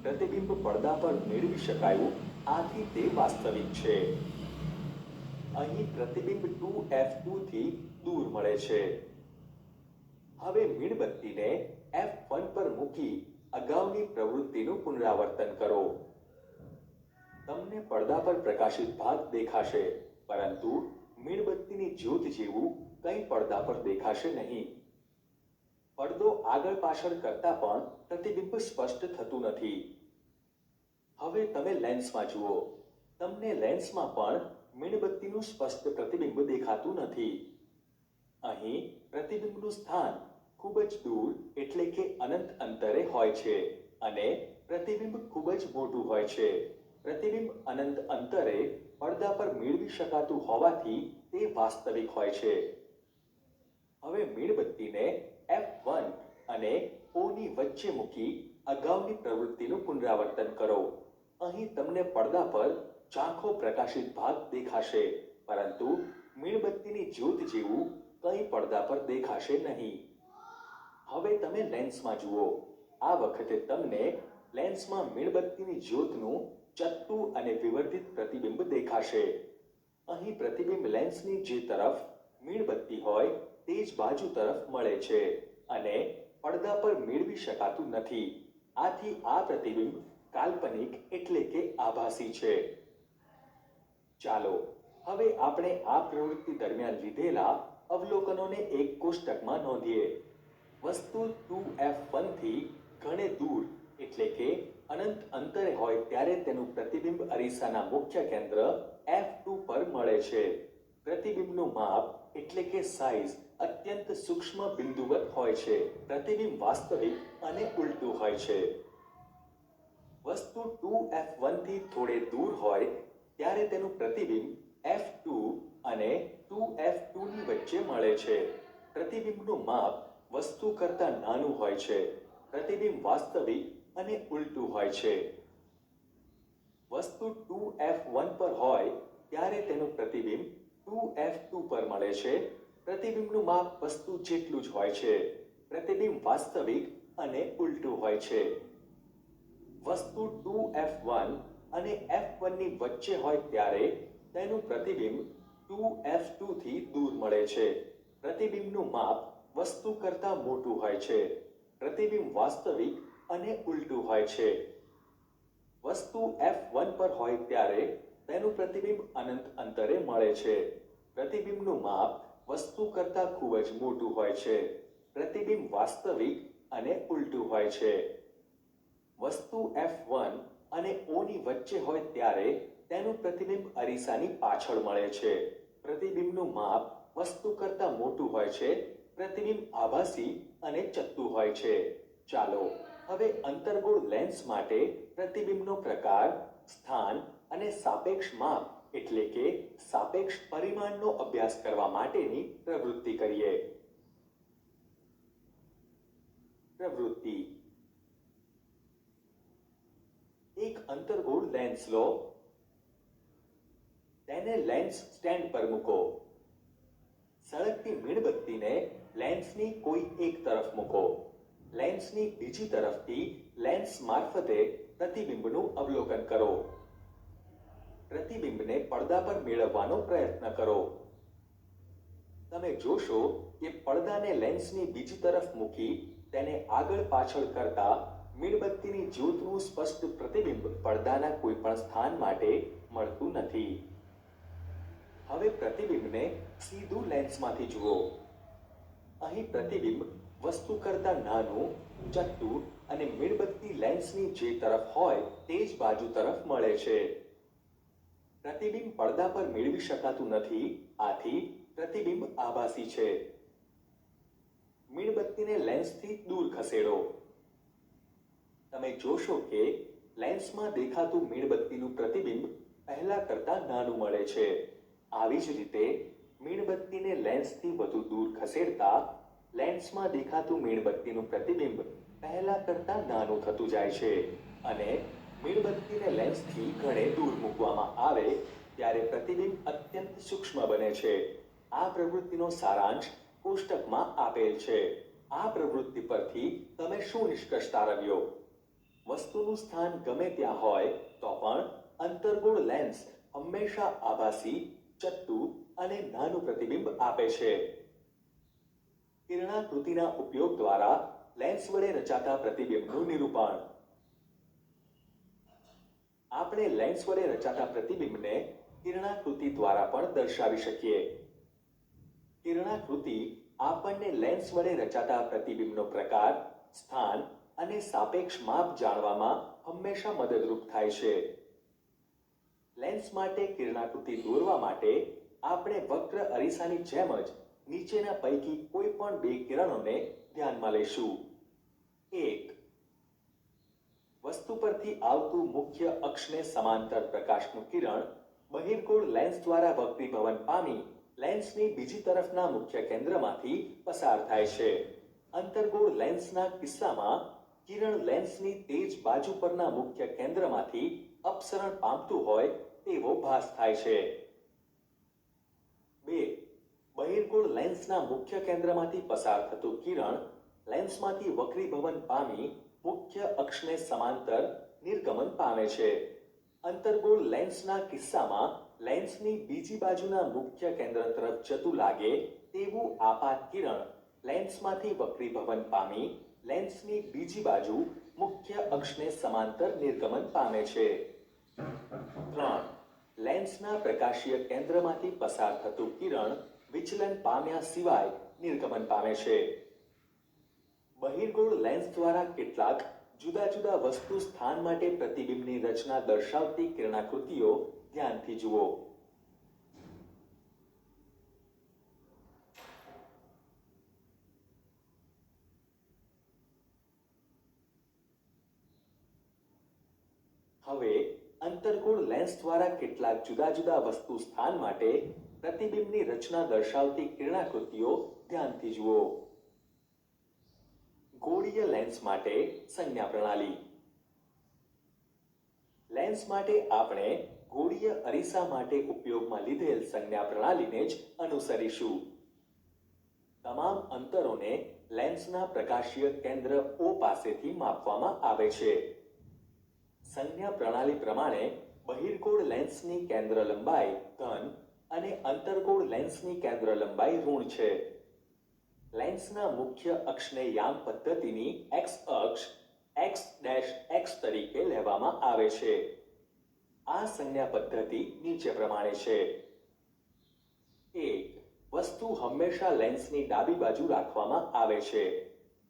પ્રતિબિંબ પડદા પર મેળવી શકાયું, આથી તે વાસ્તવિક છે. અહીં પ્રતિબિંબ 2F2 થી દૂર મળે છે. હવે મીણબત્તીને F1 પર મૂકી અગાઉની પ્રવૃત્તિનું પુનરાવર્તન કરો. તમને પડદા પર પ્રકાશિત ભાગ દેખાશે, પરંતુ મીણબત્તીની જ્યોત જેવું કંઈ પડદા પર દેખાશે નહીં. પડદો આગળ પાછળ કરતા પણ પ્રતિબિંબ સ્પષ્ટ થતું નથી. હવે તમે લેન્સમાં જુઓ. તમને લેન્સમાં પણ મીણબત્તીનું સ્પષ્ટ પ્રતિબિંબ દેખાતું નથી. અહીં પ્રતિબિંબનું સ્થાન ખૂબ જ દૂર એટલે કે અનંત અંતરે હોય છે અને પ્રતિબિંબ ખૂબ જ મોટું હોય છે. પ્રતિબિંબ અનંત અંતરે પડદા પર મેળવી શકાતું હોવાથી તે વાસ્તવિક હોય છે. હવે મીણબત્તીને F1 અને O ની વચ્ચે મૂકી અગાઉની પ્રવૃત્તિનું પુનરાવર્તન કરો. અહીં તમને પડદા પર ઝાંખો પ્રકાશિત ભાગ દેખાશે, પરંતુ મીણબત્તીની જ્યોત જેવું કંઈ પડદા પર દેખાશે નહીં. હવે તમે લેન્સમાં જુઓ. આ વખતે તમને લેન્સમાં મીણબત્તીની જ્યોતનું ચત્તું અને વિવર્ધિત પ્રતિબિંબ દેખાશે. અહીં પ્રતિબિંબ લેન્સની જે તરફ મીણબત્તી હોય તે જ બાજુ તરફ મળે છે અને પડદા પર મેળવી શકાતું નથી. આથી આ પ્રતિબિંબ કાલ્પનિક એટલે કે આભાસી છે. ચાલો હવે આપણે આ પ્રવૃત્તિ દરમિયાન લીધેલા અવલોકનોને એક કોષ્ટકમાં નોંધીએ. વસ્તુ 2f1 થી ઘણે દૂર એટલે કે અનંત અંતરે હોય ત્યારે તેનું પ્રતિબિંબ અરીસાના મુખ્ય કેન્દ્ર f2 પર મળે છે. પ્રતિબિંબનું માપ એટલે કે સાઇઝ અત્યંત સૂક્ષ્મ બિંદુવત હોય છે. પ્રતિબિંબ વાસ્તવિક અને ઉલટું હોય છે. વસ્તુ 2f1 થી થોડે દૂર હોય ત્યારે તેનું પ્રતિબિંબ f2 અને 2f2 ની વચ્ચે મળે છે. પ્રતિબિંબનું માપ વસ્તુ કરતાં નાનું હોય છે. પ્રતિબિંબ વાસ્તવિક અને ઉલટું હોય છે. વસ્તુ 2f1 પર હોય ત્યારે તેનું પ્રતિબિંબ 2f2 પર મળે છે. પ્રતિબિંબનું માપ વસ્તુ જેટલું જ હોય છે. પ્રતિબિંબ વાસ્તવિક અને ઉલટું હોય છે. વસ્તુ 2f1 અને f1 ની વચ્ચે હોય ત્યારે તેનું પ્રતિબિંબ 2f2 થી દૂર મળે છે. પ્રતિબિંબનું માપ વસ્તુ કરતાં મોટું હોય છે. પ્રતિબિંબ વાસ્તવિક અને ઉલટું હોય છે. વસ્તુ f1 પર હોય ત્યારે તેનું પ્રતિબિંબ અનંત અંતરે મળે છે. પ્રતિબિંબનું માપ વસ્તુ કરતાં ખૂબ જ મોટું હોય છે. પ્રતિબિંબ વાસ્તવિક અને ઉલટું હોય છે. વસ્તુ f1 અને O ની વચ્ચે હોય ત્યારે તેનું પ્રતિબિંબ અરીસાની પાછળ મળે છે. પ્રતિબિંબનું માપ વસ્તુ કરતાં મોટું હોય છે. પ્રતિબિંબ આભાસી અને ચત્તું હોય છે. ચાલો હવે અંતર્ગોળ લેન્સ માટે પ્રતિબિંબનો પ્રકાર, સ્થાન અને સાપેક્ષ માપ એટલે કે સાપેક્ષ પરિમાણનો અભ્યાસ કરવા માટેની પ્રવૃત્તિ કરીએ. પ્રવૃત્તિ. એક અંતર્ગોળ લેન્સ લો. તેને લેન્સ સ્ટેન્ડ પર મૂકો. સળગતી મીણબત્તીને લેન્સની કોઈ એક તરફ મૂકો. લેન્સની બીજી તરફથી લેન્સ મારફતે પ્રતિબિંબનું અવલોકન કરો. પ્રતિબિંબને પડદા પર મેળવવાનો પ્રયત્ન કરો. તમે જોશો કે પડદાને લેન્સની બીજી તરફ મૂકી તેને આગળ પાછળ કરતા મીણબત્તીની જ્યોતનું સ્પષ્ટ પ્રતિબિંબ પડદાના કોઈ પણ સ્થાન માટે મળતું નથી. હવે પ્રતિબિંબને સીધું લેન્સમાંથી જુઓ. અહીં પ્રતિબિંબ વસ્તુ કરતાં નાનું, ચત્તું અને મીણબત્તી લેન્સની જે તરફ હોય તે જ બાજુ તરફ મળે છે. પ્રતિબિંબ પડદા પર મેળવી શકાતું નથી, આથી પ્રતિબિંબ આભાસી છે. મીણબત્તીને લેન્સથી દૂર ખસેડો. તમે જોશો કે લેન્સમાં દેખાતું મીણબત્તીનું પ્રતિબિંબ પહેલા કરતાં નાનું મળે છે. આવી જ રીતે મીણબત્તીને લેન્સથી વધુ દૂર ખસેડતા લેન્સમાં દેખાતું મીણબત્તીનું પ્રતિબિંબ પહેલા કરતાં નાનું થતું જાય છે અને મીણબત્તીને લેન્સથી ઘણે દૂર મૂકવામાં આવે ત્યારે પ્રતિબિંબ અત્યંત સૂક્ષ્મ બને છે. આ પ્રવૃત્તિનો સારાંશ કોષ્ટકમાં આપેલ છે. આ પ્રવૃત્તિ પરથી તમે શું નિષ્કર્ષ તારવ્યો? વસ્તુનું સ્થાન ગમે ત્યાં હોય તો પણ અંતર્ગોળ લેન્સ હંમેશા આભાસી, ચત્તું અને નાનું પ્રતિબિંબ આપે છે. કિરણાકૃતિના ઉપયોગ દ્વારા લેન્સ વડે રચાતા પ્રતિબિંબનું નિરૂપણ. આપણે લેન્સ વડે રચાતા પ્રતિબિંબને કિરણાકૃતિ દ્વારા પણ દર્શાવી શકીએ. કિરણાકૃતિ આપણને લેન્સ વડે રચાતા પ્રતિબિંબનો પ્રકાર, સ્થાન અને સાપેક્ષ માપ જાણવામાં હંમેશા મદદરૂપ થાય છે. લેન્સ માટે કિરણાકૃતિ દોરવા માટે આપણે વક્ર અરીસાની જેમ જ નીચેના પૈકી કોઈ પણ બે કિરણોને ધ્યાનમાં લઈશું. 1. વસ્તુ પરથી આવતું મુખ્ય અક્ષને સમાંતર પ્રકાશનું કિરણ બહિર્ગોળ લેન્સ દ્વારા વક્રીભવન પામી લેન્સની બીજી તરફના મુખ્ય કેન્દ્રમાંથી પસાર થાય છે. અંતર્ગોળ લેન્સના કિસ્સામાં કિરણ લેન્સની તેજ બાજુ પરના મુખ્ય કેન્દ્રમાંથી અપસરણ પામતું હોય તેવો ભાસ થાય છે. 2. બહિર્ગોળ લેન્સના મુખ્ય કેન્દ્રમાંથી પસાર થતું કિરણ લેન્સમાંથી વક્રીભવન પામી મુખ્ય અક્ષને સમાંતર નિર્ગમન પામે છે. અંતર્ગોળ લેન્સના કિસ્સામાં લેન્સની બીજી બાજુના મુખ્ય કેન્દ્ર તરફ જતું લાગે તેવું આપાત કિરણ લેન્સમાંથી વક્રીભવન પામી લેન્સની બીજી બાજુ મુખ્ય અક્ષને સમાંતર નિર્ગમન પામે છે. 3. લેન્સના પ્રકાશીય કેન્દ્રમાંથી પસાર થતું કિરણ વિચલન પામ્યા સિવાય નિર્ગમન પામે છે. બહિર્ગોળ લેન્સ દ્વારા કેટલાક જુદા જુદા વસ્તુ સ્થાન માટે પ્રતિબિંબની રચના દર્શાવતી કિરણાકૃતિઓ ધ્યાનથી જુઓ. હવે અંતર્ગોળ લેન્સ દ્વારા કેટલાક જુદા જુદા વસ્તુ સ્થાન માટે પ્રતિબિંબની રચના દર્શાવતી કિરણાકૃતિઓ ધ્યાનથી જુઓ. ગોળીય લેન્સ માટે સંજ્ઞા પ્રણાલી. લેન્સ માટે આપણે ગોળીય અરીસા માટે ઉપયોગમાં લીધેલ સંજ્ઞા પ્રણાલીને જ અનુસરીશું. તમામ અંતરોને લેન્સના પ્રકાશીય કેન્દ્ર O પાસેથી માપવામાં આવે છે. સંજ્ઞા પ્રણાલી પ્રમાણે બહિર્ગોળ લેન્સની કેન્દ્ર લંબાઈ ધન અને અંતર્ગોળ લેન્સની કેન્દ્ર લંબાઈ ઋણ છે. લેન્સના મુખ્ય અક્ષને યામ પદ્ધતિની x અક્ષ x' તરીકે લેવામાં આવે છે. આ સંજ્ઞા પદ્ધતિ નીચે પ્રમાણે છે. 1. વસ્તુ હંમેશા લેન્સની ડાબી બાજુ રાખવામાં આવે છે.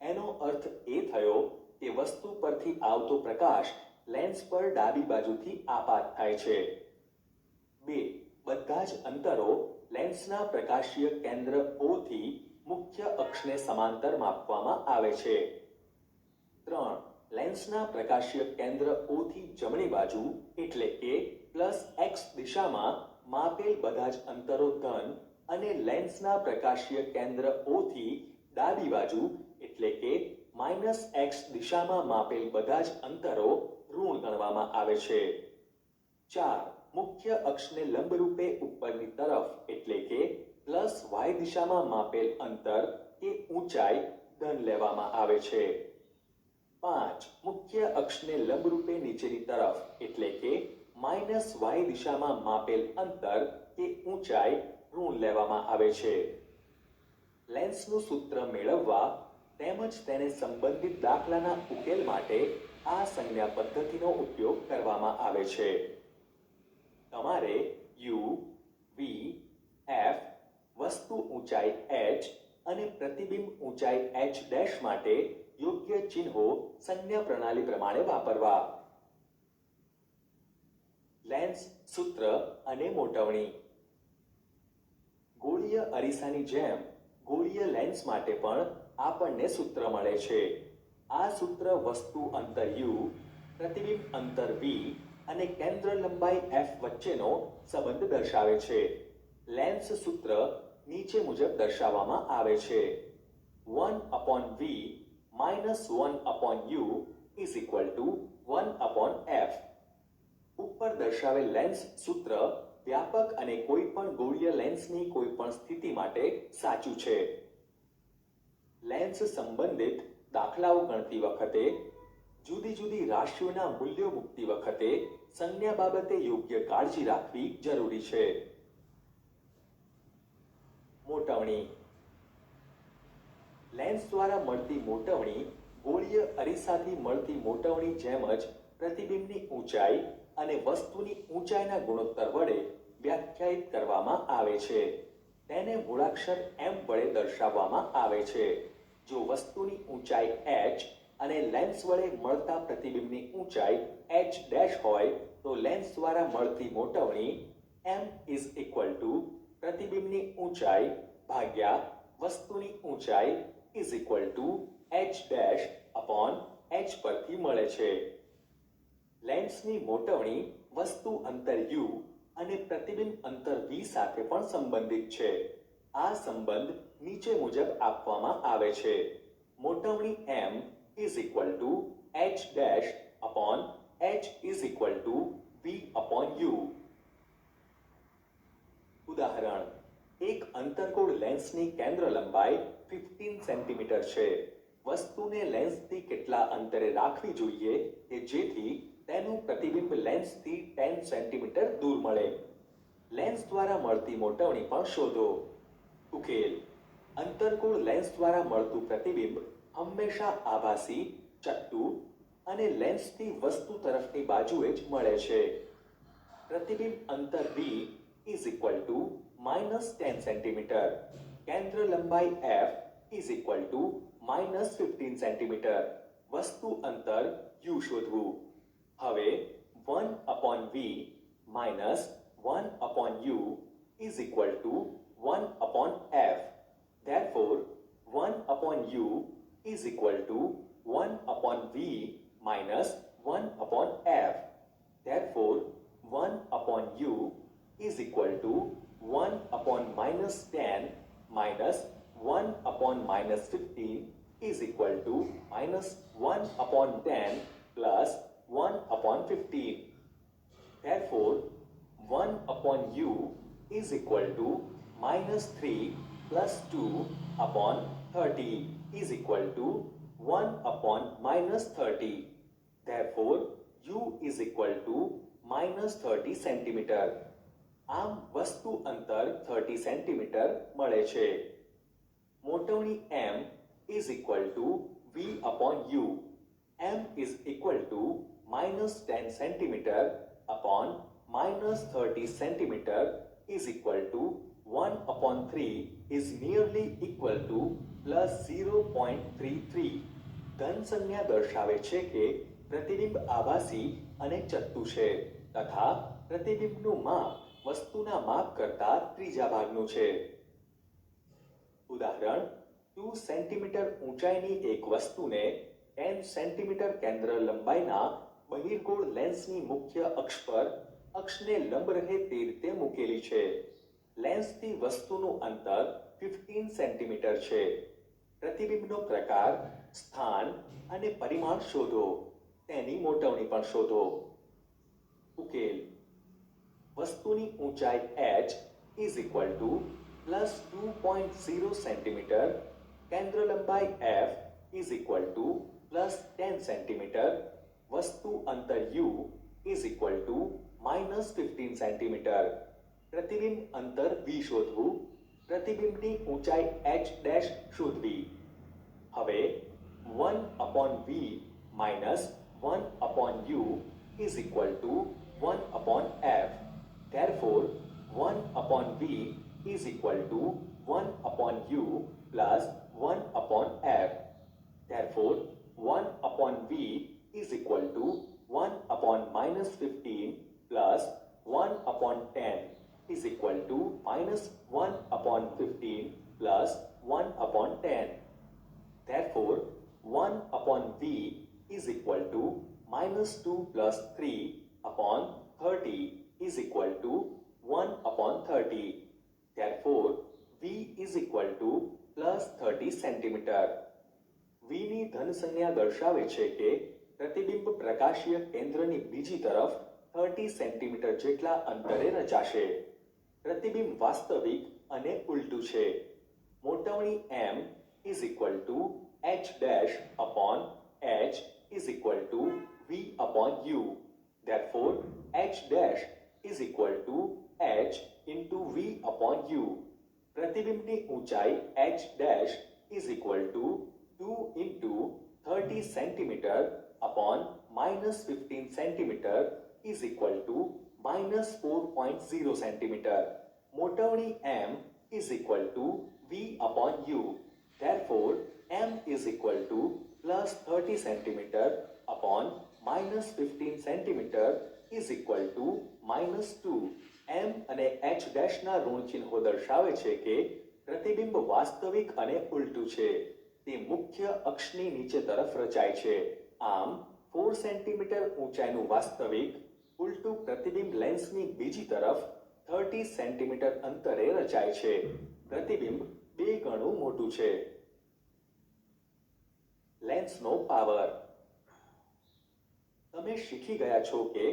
એનો અર્થ એ થયો કે વસ્તુ પરથી આવતો પ્રકાશ લેન્સ પર ડાબી બાજુથી આપાત થાય છે. 2. બધા જ અંતરો લેન્સના પ્રકાશીય કેન્દ્ર O થી મુખ્ય અક્ષને સમાંતર માપવામાં આવે છે. 3. લેન્સના પ્રકાશીય કેન્દ્ર O થી જમણી બાજુ એટલે કે +x દિશામાં માપેલ બધા જ અંતરો ધન અને લેન્સના પ્રકાશીય કેન્દ્ર O થી ડાબી બાજુ એટલે કે -x દિશામાં માપેલ બધા જ અંતરો ઋણ ગણવામાં આવે છે. 4. મુખ્ય અક્ષને લંબરૂપે ઉપરની તરફ એટલે કે +y દિશામાં માપેલ અંતર કે ઊંચાઈ ધન લેવામાં આવે છે. 5. મુખ્ય અક્ષને લંબરૂપે નીચેની તરફ એટલે કે -y દિશામાં માપેલ અંતર કે ઊંચાઈ ઋણ લેવામાં આવે છે. લેન્સનું સૂત્ર મેળવવા તેમજ તેને સંબંધિત દાખલાના ઉકેલ માટે આ સંજ્ઞા પદ્ધતિનો ઉપયોગ કરવામાં આવે છે. તમારે u, v, f, વસ્તુ ઊંચાઈ h અને પ્રતિબિંબ ઊંચાઈ h' માટે યોગ્ય ચિહ્નો સંજ્ઞા પ્રણાલી પ્રમાણે વાપરવા. લેન્સ સૂત્ર અને મોટવણી. ગોળીય અરીસાની જેમ ગોળીય લેન્સ માટે પણ આપણને સૂત્ર મળે છે. આ સૂત્ર વસ્તુ અંતર u, પ્રતિબિંબ અંતર v અને કેન્દ્ર લંબાઈ f વચ્ચેનો સંબંધ દર્શાવે છે. લેન્સ સૂત્ર નીચે મુજબ દર્શાવવામાં આવે છે. 1/v - 1/u = 1/f. ઉપર દર્શાવેલ લેન્સ સૂત્ર વ્યાપક અને કોઈપણ ગોળીય લેન્સની કોઈપણ સ્થિતિ માટે સાચું છે. લેન્સ સંબંધિત દાખલાઓ ગણતી વખતે જુદી જુદી રાશિઓના મૂલ્યો મૂકતી વખતે સંજ્ઞા બાબતે યોગ્ય કાળજી રાખવી જરૂરી છે. મોટવણી. લેન્સ દ્વારા મળતી મોટવણી ગોળીય અરીસાથી મળતી મોટવણી જેમ જ પ્રતિબિંબની ઊંચાઈ અને વસ્તુની ઊંચાઈના ગુણોત્તર વડે વ્યાખ્યાયિત કરવામાં આવે છે. તેને મૂળાક્ષર m વડે દર્શાવવામાં આવે છે. જો વસ્તુની ઊંચાઈ h અને લેન્સ વડે મળતા પ્રતિબિંબની ઊંચાઈ h' હોય તો લેન્સ દ્વારા મળતી મોટવણી m = પ્રતિબિંબની ઊંચાઈ ભાગ્યા વસ્તુની ઊંચાઈ h' પરથી મળે છે. લેન્સની મોટવણી વસ્તુ અંતર u અને પ્રતિબિંબ અંતર v સાથે પણ સંબંધિત છે. આ સંબંધ નીચે મુજબ આપવામાં આવે છે. મોટવણી m = h' v/u. ઉદાહરણ. એક અંતર્ગોળ લેન્સની કેન્દ્ર લંબાઈ 15 સેન્ટીમીટર છે. વસ્તુને લેન્સથી કેટલા અંતરે રાખવી જોઈએ કે જેથી તેનું પ્રતિબિંબ લેન્સથી 10 સેન્ટીમીટર દૂર મળે. લેન્સ દ્વારા મળતી મોટવણી પણ શોધો. ઉકેલ. અંતર્ગોળ લેન્સ દ્વારા મળતું પ્રતિબિંબ હંમેશા આભાસી, ચટ્ટુ, અને લેન્સથી વસ્તુ તરફની બાજુએ જ મળે છે. પ્રતિબિંબ અંતર v is equal two -10 centimetre. કેન્દ્ર લંબાઈ f is equal two -15 centimetre. વસ્તુ અંતર u શોધવું. હવે 1/v - 1/u is equal to 1/f. Therefore, 1/u is equal to 1/v minus 1/f. Therefore, 1/u is equal to 1/-10 minus 1/-15 is equal to -1/10 plus 1/15. Therefore, 1/u is equal to -3 plus 2/30 is equal to 1/-30. Therefore, u is equal to -30 centimetre. આમ વસ્તુ અંતર 30 centimetre મળે છે. મોટવણી m is equal to v/u. m is equal to -10 centimetre upon -30 centimetre is equal to 1/3 is nearly equal to +0.33. ધન સંજ્ઞા દર્શાવે છે કે પ્રતિબિંબ આભાસી અને ચત્તુ છે તથા પ્રતિબિંબનું માપ વસ્તુના માપ કરતા ત્રીજા ભાગનું છે. ઉદાહરણ 2 સેન્ટીમીટર ઊંચાઈની એક વસ્તુને 10 સેન્ટીમીટર કેન્દ્ર લંબાઈના બહિર્ગોળ લેન્સની મુખ્ય અક્ષ પર અક્ષને લંબ રહે તે રીતે મૂકેલી છે. લેન્સથી વસ્તુનું અંતર 15 સેન્ટીમીટર છે. પ્રતિબિંબનો પ્રકાર, સ્થાન અને પરિમાણ શોધો. તેની મોટવણી પણ શોધો. ઉકેલ. વસ્તુની ઊંચાઈ h is equal to +2.0 centimetre. કેન્દ્ર લંબાઈ f is equal to +10 centimetre. વસ્તુ અંતર u is equal to -15 centimetre. પ્રતિબિંબ અંતર v શોધવું. પ્રતિબિંબની ઊંચાઈ h' શોધવી. હવે 1/v minus 1/u is equal to 1/f. Therefore, 1/v is equal to 1/u plus 1/f. Therefore, 1/v is equal to 1/-15 plus 1/10 is equal to -1/15 plus 1/10. Therefore, 1/v is equal to -2 plus 3/30 is equal to 1/30. Therefore, v is equal to +30 centimetre. vની ધન સંજ્ઞા દર્શાવે છે કે પ્રતિબિંબ પ્રકાશીય કેન્દ્રની બીજી તરફ 30 સેન્ટીમીટર જેટલા અંતરે રચાશે. પ્રતિબિંબ વાસ્તવિક અને ઉલટું છે. મોટવણી m is equal to h' is equal to v/u. Therefore, h' is equal to h into v/u. પ્રતિબિંબની ઊંચાઈ h' is equal to 2 into 30 centimetre upon -15 centimetre is equal to -4.0 centimetre. મોટવણી m is equal to v/u. Therefore, m is equal to +30 centimetre upon -15 centimetre is equal to -2. m અને h' ના ઋણ ચિહ્નો દર્શાવે છે કે પ્રતિબિંબ વાસ્તવિક અને ઉલટું છે. તે મુખ્ય અક્ષની નીચે તરફ રચાય છે. આમ 4 સેન્ટીમીટર ઊંચાઈનું વાસ્તવિક ઉલટું પ્રતિબિંબ લેન્સની બીજી તરફ 30 સેન્ટીમીટર અંતરે રચાય છે. પ્રતિબિંબ 2 ગણું મોટું છે. લેન્સનો પાવર. તમે શીખી ગયા છો કે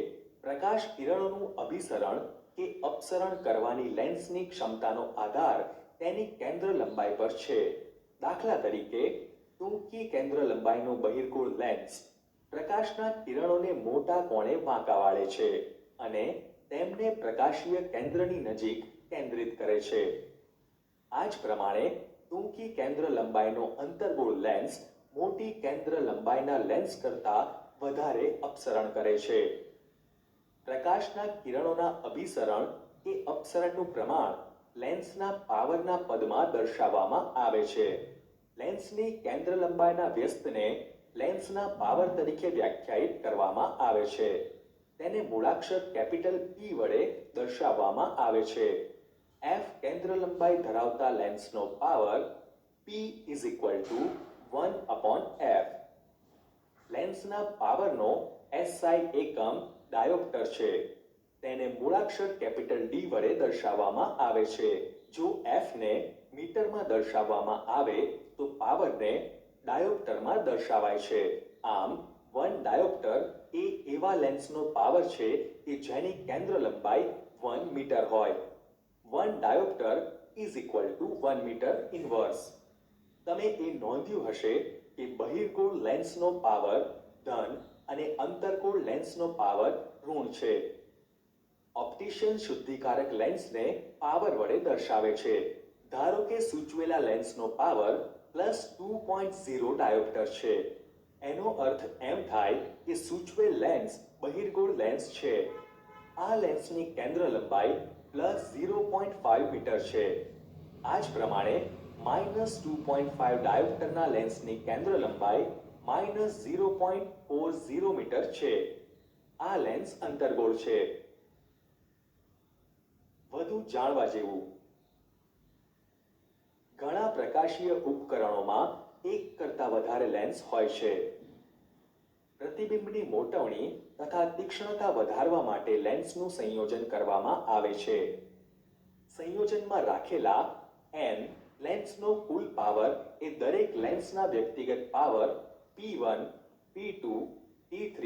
પ્રકાશ કિરણોનું અભિસરણ કે અપસરણ કરવાની લેન્સની ક્ષમતાનો આધાર તેની કેન્દ્ર લંબાઈ પર છે. દાખલા તરીકે, ટૂંકી કેન્દ્ર લંબાઈનો બહિર્ગોળ લેન્સ પ્રકાશના કિરણોને મોટા કોણે વાંકા વાળે છે અને તેમને પ્રકાશીય કેન્દ્રની નજીક કેન્દ્રિત કરે છે. આ જ પ્રમાણે ટૂંકી કેન્દ્ર લંબાઈનો અંતર્ગોળ લેન્સ મોટી કેન્દ્ર લંબાઈના લેન્સ કરતા વધારે અપસરણ કરે છે. પ્રકાશના કિરણોના અભિસરણ કે અપસરણનું પ્રમાણ લેન્સના પાવરના પદમાં દર્શાવવામાં આવે છે. લેન્સની કેન્દ્ર લંબાઈના વ્યસ્તને લેન્સના પાવર તરીકે વ્યાખ્યાયિત કરવામાં આવે છે. તેને મૂળાક્ષર કેપિટલ P વડે દર્શાવવામાં આવે છે. F કેન્દ્ર લંબાઈ ધરાવતા લેન્સનો power P is equal to 1/f. લેન્સના પાવરનો SI એકમ ડાયોપ્ટર છે. તેને મૂળાક્ષર કેપિટલ D વડે દર્શાવવામાં આવે છે. જો F ને મીટરમાં દર્શાવવામાં આવે તો પાવરને ડાયોપ્ટરમાં દર્શાવાય છે. આમ 1 ડાયોપ્ટર એ એવા લેન્સનો પાવર છે કે જેની કેન્દ્ર લંબાઈ 1 મીટર હોય. 1 dioptre is equal to 1 metre inverse. તમે એ નોંધ્યું હશે કે બહિર્ગોળ લેન્સનો પાવર ધન અને અંતર્ગોળ લેન્સનો પાવર ઋણ છે. ઓપ્ટિશિયન શુદ્ધિકારક લેન્સને પાવર વડે દર્શાવે છે. ધારો કે સૂચવેલા લેન્સનો પાવર +2.0 ડાયોપ્ટર છે. એનો અર્થ એમ થાય કે સૂચવેલ લેન્સ બહિર્ગોળ લેન્સ છે. આ લેન્સની કેન્દ્ર લંબાઈ +0.5 મીટર છે. આ જ પ્રમાણે -2.5 ડાયોપ્ટરના લેન્સની કેન્દ્ર લંબાઈ -0.40 મીટર છે. આ લેન્સ અંતર્ગોળ છે. વધુ જાણવા જેવું. ઘણા પ્રકાશીય ઉપકરણોમાં એક કરતાં વધારે લેન્સ હોય છે. પ્રતિબિંબની મોટવણી તથા તીક્ષ્ણતા વધારવા માટે લેન્સનું સંયોજન કરવામાં આવે છે. સંયોજનમાં રાખેલા n લેન્સનો કુલ પાવર એ દરેક લેન્સના વ્યક્તિગત power P1, P2, P3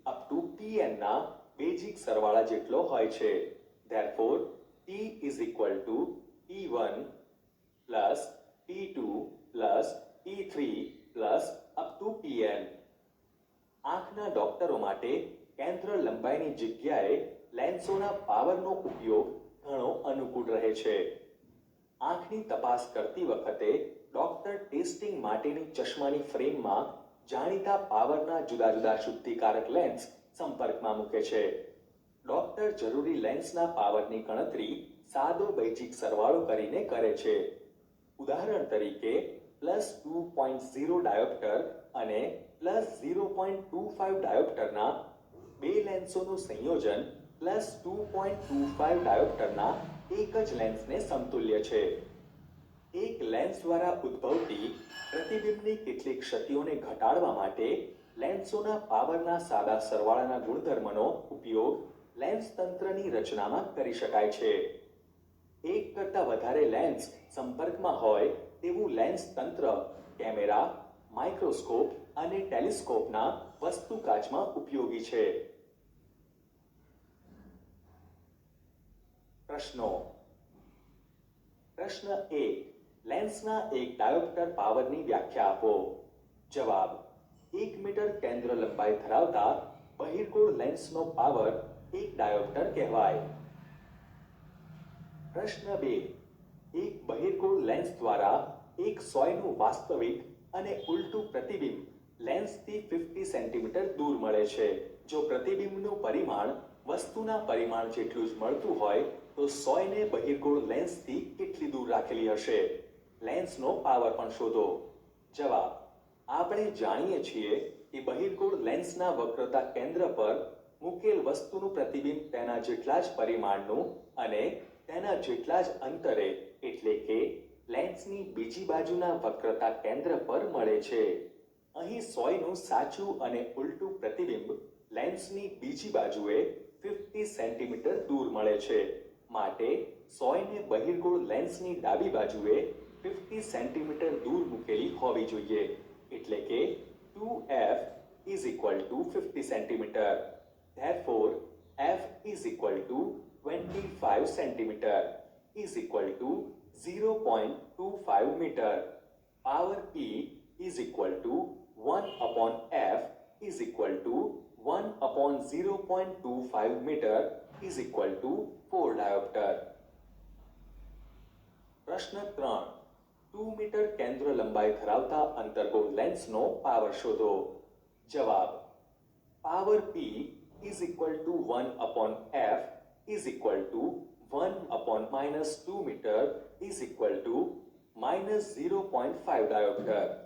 up to Pn ના બેઝિક સરવાળા જેટલો હોય છે. Therefore, P is equal to P1 plus P2 plus P3 plus up to Pn. આંખના ડોક્ટરો માટે કેન્દ્ર લંબાઈની જગ્યાએ લેન્સોના પાવરનો ઉપયોગ ઘણો અનુકૂળ રહે છે. આંખની તપાસ કરતી વખતે ડોક્ટર ટેસ્ટિંગ માટેની ચશ્માની ફ્રેમમાં જાણીતા પાવરના જુદા જુદા શુદ્ધિકારક લેન્સ સંપર્કમાં મૂકે છે. ડોક્ટર જરૂરી લેન્સના પાવરની ગણતરી સાદો બૈજિક સરવાળો કરીને કરે છે. ઉદાહરણ તરીકે +2.0 ડાયોપ્ટર અને +0.25 ડાયોપ્ટરના બે લેન્સોનું સંયોજન +2.25 ડાયોપ્ટરના એક જ લેન્સને સમતુલ્ય છે. એક લેન્સ દ્વારા ઉદ્ભવતી પ્રતિબિંબની કેટલીક ક્ષતિઓને ઘટાડવા માટે લેન્સોના પાવરના સાદા સરવાળાના ગુણધર્મનો ઉપયોગ લેન્સ તંત્રની રચનામાં કરી શકાય છે. એક કરતાં વધારે લેન્સ સંપર્કમાં હોય તેવું લેન્સ તંત્ર કેમેરા, માઇક્રોસ્કોપ અને ટેલિસ્કોપના વસ્તુકાચમાં ઉપયોગી છે. પ્રશ્નો. પ્રશ્ન 1. લેન્સના એક ડાયોપ્ટર પાવરની વ્યાખ્યા આપો. જવાબ. 1 મીટર કેન્દ્ર લંબાઈ ધરાવતા બહિર્ગોળ લેન્સનો પાવર 1 ડાયોપ્ટર કહેવાય. પ્રશ્ન 2. એક બહિર્ગોળ લેન્સ દ્વારા એક સોયનું વાસ્તવિક અને ઉલટું પ્રતિબિંબ લેન્સથી 50 સેન્ટીમીટર દૂર મળે છે. જો પ્રતિબિંબનું પરિમાણ વસ્તુના પરિમાણ જેટલું જ મળતું હોય તો સોયને બહિર્ગોળ લેન્સથી કેટલી દૂર રાખેલી હશે? લેન્સનો પાવર પણ શોધો. જવાબ. આપણે જાણીએ છીએ કે બહિર્ગોળ લેન્સના વક્રતા કેન્દ્ર પર મૂકેલ વસ્તુનું પ્રતિબિંબ તેના જેટલા જ પરિમાણનું અને તેના જેટલા જ અંતરે એટલે કે લેન્સની બીજી બાજુના વક્રતા કેન્દ્ર પર મળે છે. અહીં સોયનું સાચું અને ઉલટું પ્રતિબિંબ લેન્સની બીજી બાજુએ 50 સેન્ટીમીટર દૂર મળે છે. માટે સોયને બહિર્ગોળ લેન્સની ડાબી બાજુએ 50 સેન્ટીમીટર દૂર મૂકેલી હોવી જોઈએ. એટલે કે 2f is equal to 50 centimeter. Therefore, f is equal to 25 centimeter is equal to 0.25 meter. Power P is equal to 1 upon f is equal to 1 upon 0.25 meter is equal to 4 diopter. પ્રશ્ન 3. 2 metre કેન્દ્ર લંબાઈ ધરાવતા અંતર્ગોળ લેન્સનો power શોધો. જવાબ. power P is equal to 1 upon F is equal to 1 upon minus 2 meter is equal to minus 0.5 diopter.